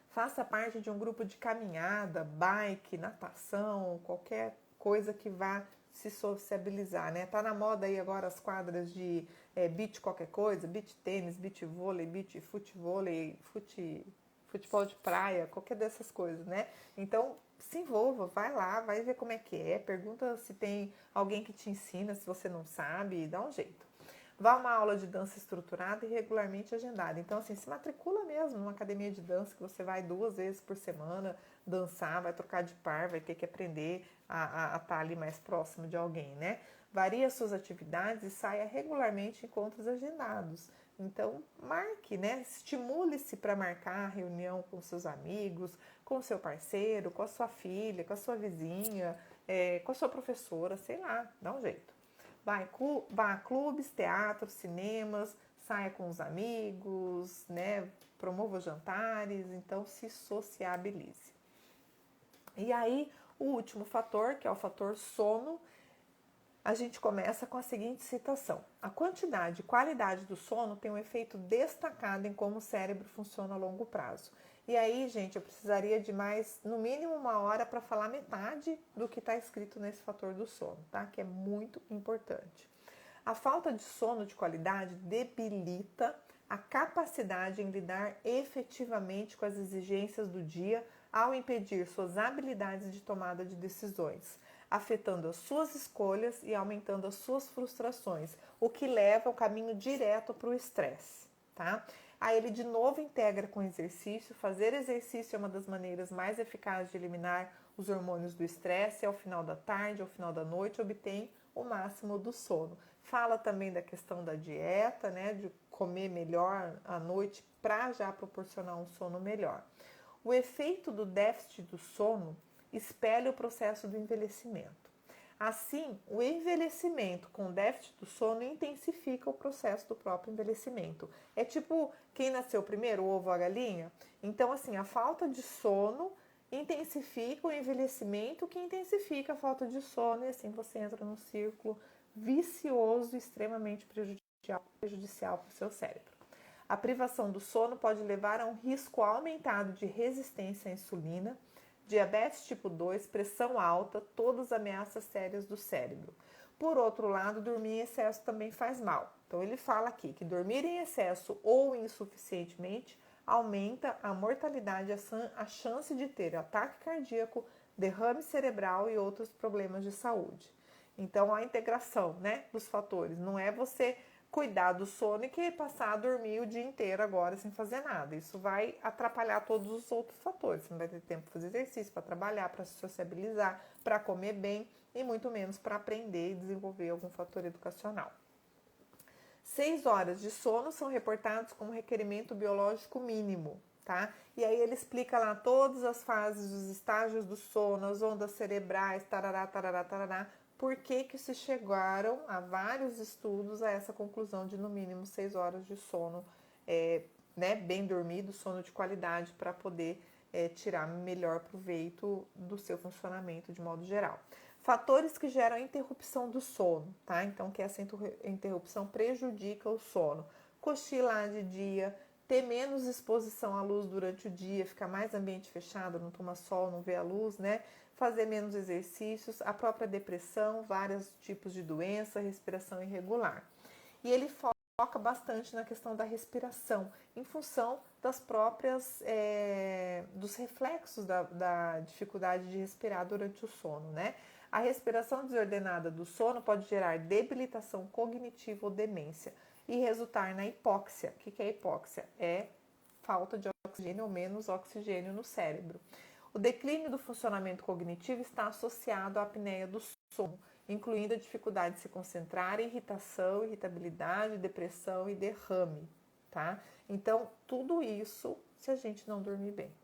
Faça parte de um grupo de caminhada, bike, natação, qualquer coisa que vá se sociabilizar, né? Tá na moda aí agora as quadras de beach qualquer coisa, beach tênis, beach vôlei, beach futevôlei, futebol de praia, qualquer dessas coisas, né? Então, se envolva, vai lá, vai ver como é que é, pergunta se tem alguém que te ensina, se você não sabe, dá um jeito. Vá a uma aula de dança estruturada e regularmente agendada. Então, assim, se matricula mesmo numa academia de dança que você vai 2 vezes por semana dançar, vai trocar de par, vai ter que aprender a estar ali mais próximo de alguém, né? Varie as suas atividades e saia regularmente em encontros agendados. Então, marque, né? Estimule-se para marcar a reunião com seus amigos, com o seu parceiro, com a sua filha, com a sua vizinha, com a sua professora, sei lá, dá um jeito. Vá a clubes, teatros, cinemas, saia com os amigos, né? Promova jantares, então se sociabilize. E aí, o último fator, que é o fator sono, a gente começa com a seguinte citação: a quantidade e qualidade do sono tem um efeito destacado em como o cérebro funciona a longo prazo. E aí, gente, eu precisaria de mais, no mínimo 1 hora para falar metade do que está escrito nesse fator do sono, tá? Que é muito importante. A falta de sono de qualidade debilita a capacidade em lidar efetivamente com as exigências do dia ao impedir suas habilidades de tomada de decisões, afetando as suas escolhas e aumentando as suas frustrações, o que leva ao caminho direto para o estresse, tá? Aí ele de novo integra com exercício. Fazer exercício é uma das maneiras mais eficazes de eliminar os hormônios do estresse. Ao final da tarde, ao final da noite, obtém o máximo do sono. Fala também da questão da dieta, né, de comer melhor à noite para já proporcionar um sono melhor. O efeito do déficit do sono espelha o processo do envelhecimento. Assim, o envelhecimento com déficit do sono intensifica o processo do próprio envelhecimento. É tipo quem nasceu primeiro, o ovo ou a galinha? Então, assim, a falta de sono intensifica o envelhecimento, que intensifica a falta de sono, e assim você entra num círculo vicioso e extremamente prejudicial para o seu cérebro. A privação do sono pode levar a um risco aumentado de resistência à insulina, diabetes tipo 2, pressão alta, todas ameaças sérias do cérebro. Por outro lado, dormir em excesso também faz mal. Então ele fala aqui que dormir em excesso ou insuficientemente aumenta a mortalidade, a chance de ter ataque cardíaco, derrame cerebral e outros problemas de saúde. Então a integração, né, dos fatores não é você cuidar do sono e que passar a dormir o dia inteiro agora sem fazer nada. Isso vai atrapalhar todos os outros fatores. Você não vai ter tempo para fazer exercício, para trabalhar, para se sociabilizar, para comer bem e muito menos para aprender e desenvolver algum fator educacional. 6 horas de sono são reportados como requerimento biológico mínimo, tá? E aí ele explica lá todas as fases, os estágios do sono, as ondas cerebrais, tarará, tarará, tarará, por que se chegaram a vários estudos a essa conclusão de no mínimo 6 horas de sono bem dormido, sono de qualidade, para poder tirar melhor proveito do seu funcionamento de modo geral. Fatores que geram interrupção do sono, tá? Então, que essa interrupção prejudica o sono. Cochilar de dia, ter menos exposição à luz durante o dia, ficar mais ambiente fechado, não toma sol, não vê a luz, né? Fazer menos exercícios, a própria depressão, vários tipos de doença, respiração irregular. E ele foca bastante na questão da respiração, em função das próprias, dos reflexos da dificuldade de respirar durante o sono, né? A respiração desordenada do sono pode gerar debilitação cognitiva ou demência e resultar na hipóxia. O que é hipóxia? É falta de oxigênio ou menos oxigênio no cérebro. O declínio do funcionamento cognitivo está associado à apneia do sono, incluindo a dificuldade de se concentrar, irritação, irritabilidade, depressão e derrame, tá? Então, tudo isso se a gente não dormir bem.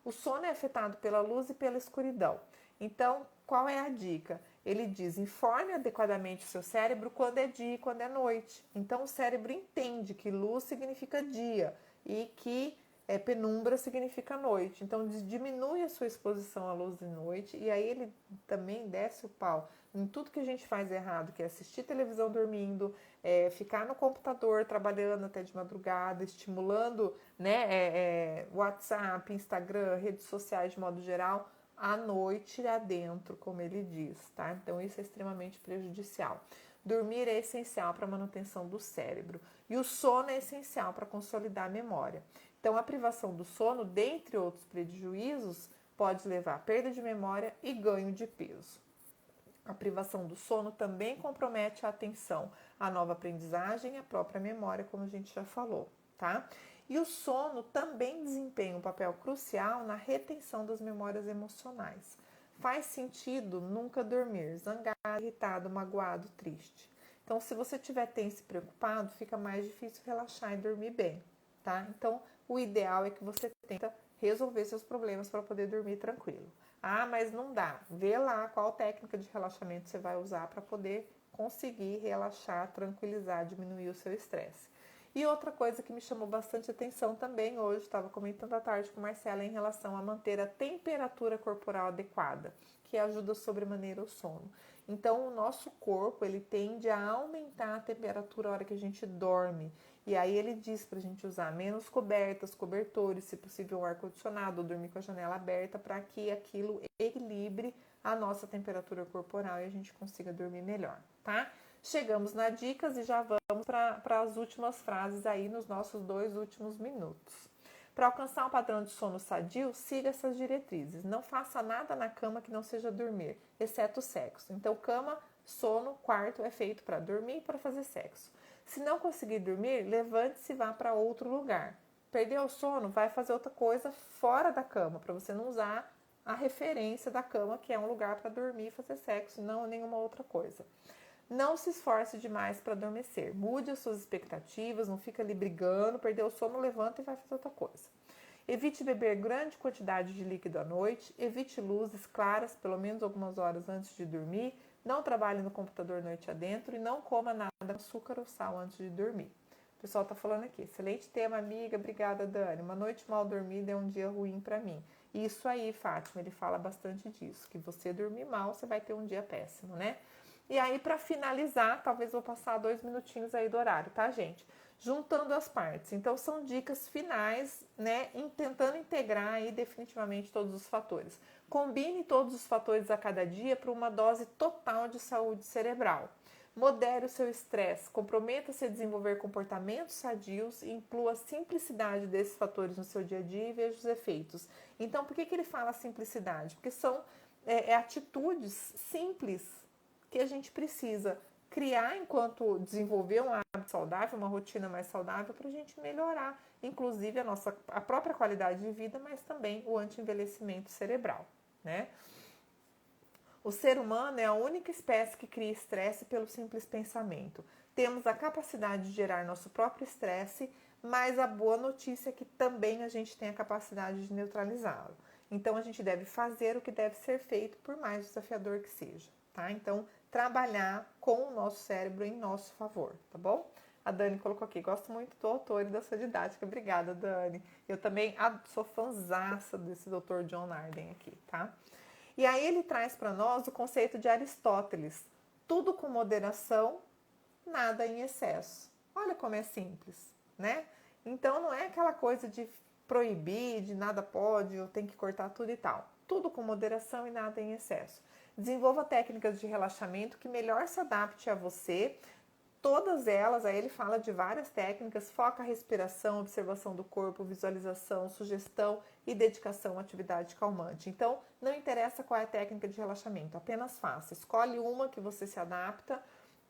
O sono é afetado pela luz e pela escuridão. Então, qual é a dica? Ele diz, informe adequadamente o seu cérebro quando é dia e quando é noite. Então, o cérebro entende que luz significa dia e que penumbra significa noite. Então, diminui a sua exposição à luz de noite, e aí ele também desce o pau em tudo que a gente faz errado, que é assistir televisão dormindo, ficar no computador trabalhando até de madrugada, estimulando, né, WhatsApp, Instagram, redes sociais de modo geral, à noite adentro, como ele diz, tá? Então, isso é extremamente prejudicial. Dormir é essencial para a manutenção do cérebro e o sono é essencial para consolidar a memória. Então, a privação do sono, dentre outros prejuízos, pode levar a perda de memória e ganho de peso. A privação do sono também compromete a atenção, a nova aprendizagem e a própria memória, como a gente já falou, tá? E o sono também desempenha um papel crucial na retenção das memórias emocionais. Faz sentido nunca dormir zangado, irritado, magoado, triste. Então, se você estiver tenso e preocupado, fica mais difícil relaxar e dormir bem, tá? Então, o ideal é que você tenta resolver seus problemas para poder dormir tranquilo. Ah, mas não dá. Vê lá qual técnica de relaxamento você vai usar para poder conseguir relaxar, tranquilizar, diminuir o seu estresse. E outra coisa que me chamou bastante atenção também hoje, estava comentando à tarde com Marcela, em relação a manter a temperatura corporal adequada, que ajuda sobremaneira o sono. Então, o nosso corpo, ele tende a aumentar a temperatura a hora que a gente dorme. E aí ele diz pra gente usar menos cobertas, cobertores, se possível um ar-condicionado, ou dormir com a janela aberta, para que aquilo equilibre a nossa temperatura corporal e a gente consiga dormir melhor, tá? Chegamos nas dicas e já vamos para as últimas frases aí nos nossos 2 últimos minutos. Para alcançar um padrão de sono sadio, siga essas diretrizes. Não faça nada na cama que não seja dormir, exceto sexo. Então, cama, sono, quarto é feito para dormir e para fazer sexo. Se não conseguir dormir, levante-se e vá para outro lugar. Perdeu o sono? Vai fazer outra coisa fora da cama, para você não usar a referência da cama, que é um lugar para dormir e fazer sexo, não nenhuma outra coisa. Não se esforce demais para adormecer. Mude as suas expectativas, não fica ali brigando, perdeu o sono, levanta e vai fazer outra coisa. Evite beber grande quantidade de líquido à noite, evite luzes claras, pelo menos algumas horas antes de dormir, não trabalhe no computador noite adentro e não coma nada com açúcar ou sal antes de dormir. O pessoal está falando aqui, excelente tema, amiga, obrigada, Dani. Uma noite mal dormida é um dia ruim para mim. Isso aí, Fátima, ele fala bastante disso, que você dormir mal, você vai ter um dia péssimo, né? E aí, para finalizar, talvez vou passar 2 minutinhos aí do horário, tá, gente? Juntando as partes. Então, são dicas finais, né? Tentando integrar aí definitivamente todos os fatores. Combine todos os fatores a cada dia para uma dose total de saúde cerebral. Modere o seu estresse, comprometa-se a desenvolver comportamentos sadios e inclua a simplicidade desses fatores no seu dia a dia e veja os efeitos. Então, por que ele fala simplicidade? Porque são atitudes simples que a gente precisa criar enquanto desenvolver um hábito saudável, uma rotina mais saudável, para a gente melhorar, inclusive, a própria qualidade de vida, mas também o anti-envelhecimento cerebral, né? O ser humano é a única espécie que cria estresse pelo simples pensamento. Temos a capacidade de gerar nosso próprio estresse, mas a boa notícia é que também a gente tem a capacidade de neutralizá-lo. Então, a gente deve fazer o que deve ser feito, por mais desafiador que seja, tá? Então, trabalhar com o nosso cérebro em nosso favor, tá bom? A Dani colocou aqui, gosto muito do autor e da sua didática. Obrigada, Dani. Eu também sou fãzaça desse Dr. John Arden aqui, tá? E aí ele traz para nós o conceito de Aristóteles. Tudo com moderação, nada em excesso. Olha como é simples, né? Então não é aquela coisa de proibir, de nada pode, ou tem que cortar tudo e tal. Tudo com moderação e nada em excesso. Desenvolva técnicas de relaxamento que melhor se adapte a você. Todas elas, aí ele fala de várias técnicas, foca a respiração, observação do corpo, visualização, sugestão e dedicação à atividade calmante. Então, não interessa qual é a técnica de relaxamento, apenas faça. Escolhe uma que você se adapta,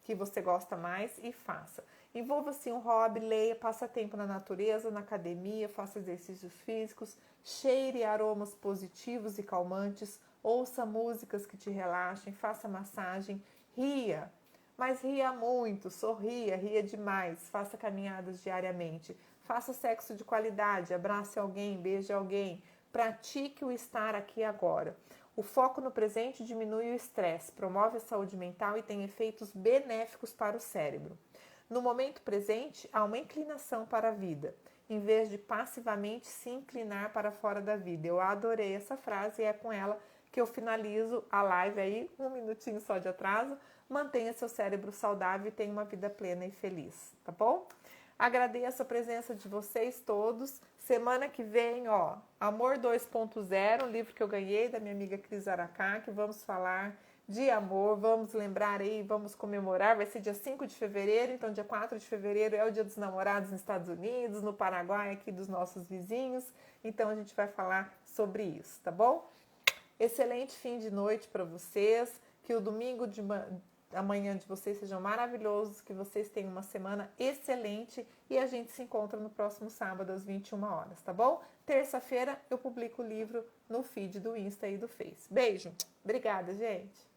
que você gosta mais e faça. Envolva-se em um hobby, leia, passa tempo na natureza, na academia, faça exercícios físicos, cheire aromas positivos e calmantes, ouça músicas que te relaxem, faça massagem, ria. Mas ria muito, sorria, ria demais, faça caminhadas diariamente, faça sexo de qualidade, abrace alguém, beije alguém, pratique o estar aqui e agora. O foco no presente diminui o estresse, promove a saúde mental e tem efeitos benéficos para o cérebro. No momento presente, há uma inclinação para a vida, em vez de passivamente se inclinar para fora da vida. Eu adorei essa frase e é com ela que eu finalizo a live aí, 1 minutinho só de atraso. Mantenha seu cérebro saudável e tenha uma vida plena e feliz, tá bom? Agradeço a presença de vocês todos. Semana que vem, ó, Amor 2.0, um livro que eu ganhei da minha amiga Cris Aracá, que vamos falar de amor, vamos lembrar aí, vamos comemorar, vai ser dia 5 de fevereiro, então dia 4 de fevereiro é o dia dos namorados nos Estados Unidos, no Paraguai, aqui dos nossos vizinhos, então a gente vai falar sobre isso, tá bom? Excelente fim de noite para vocês, que o domingo amanhã de vocês sejam maravilhosos, que vocês tenham uma semana excelente e a gente se encontra no próximo sábado às 21 horas, tá bom? Terça-feira eu publico o livro no feed do Insta e do Face. Beijo! Obrigada, gente!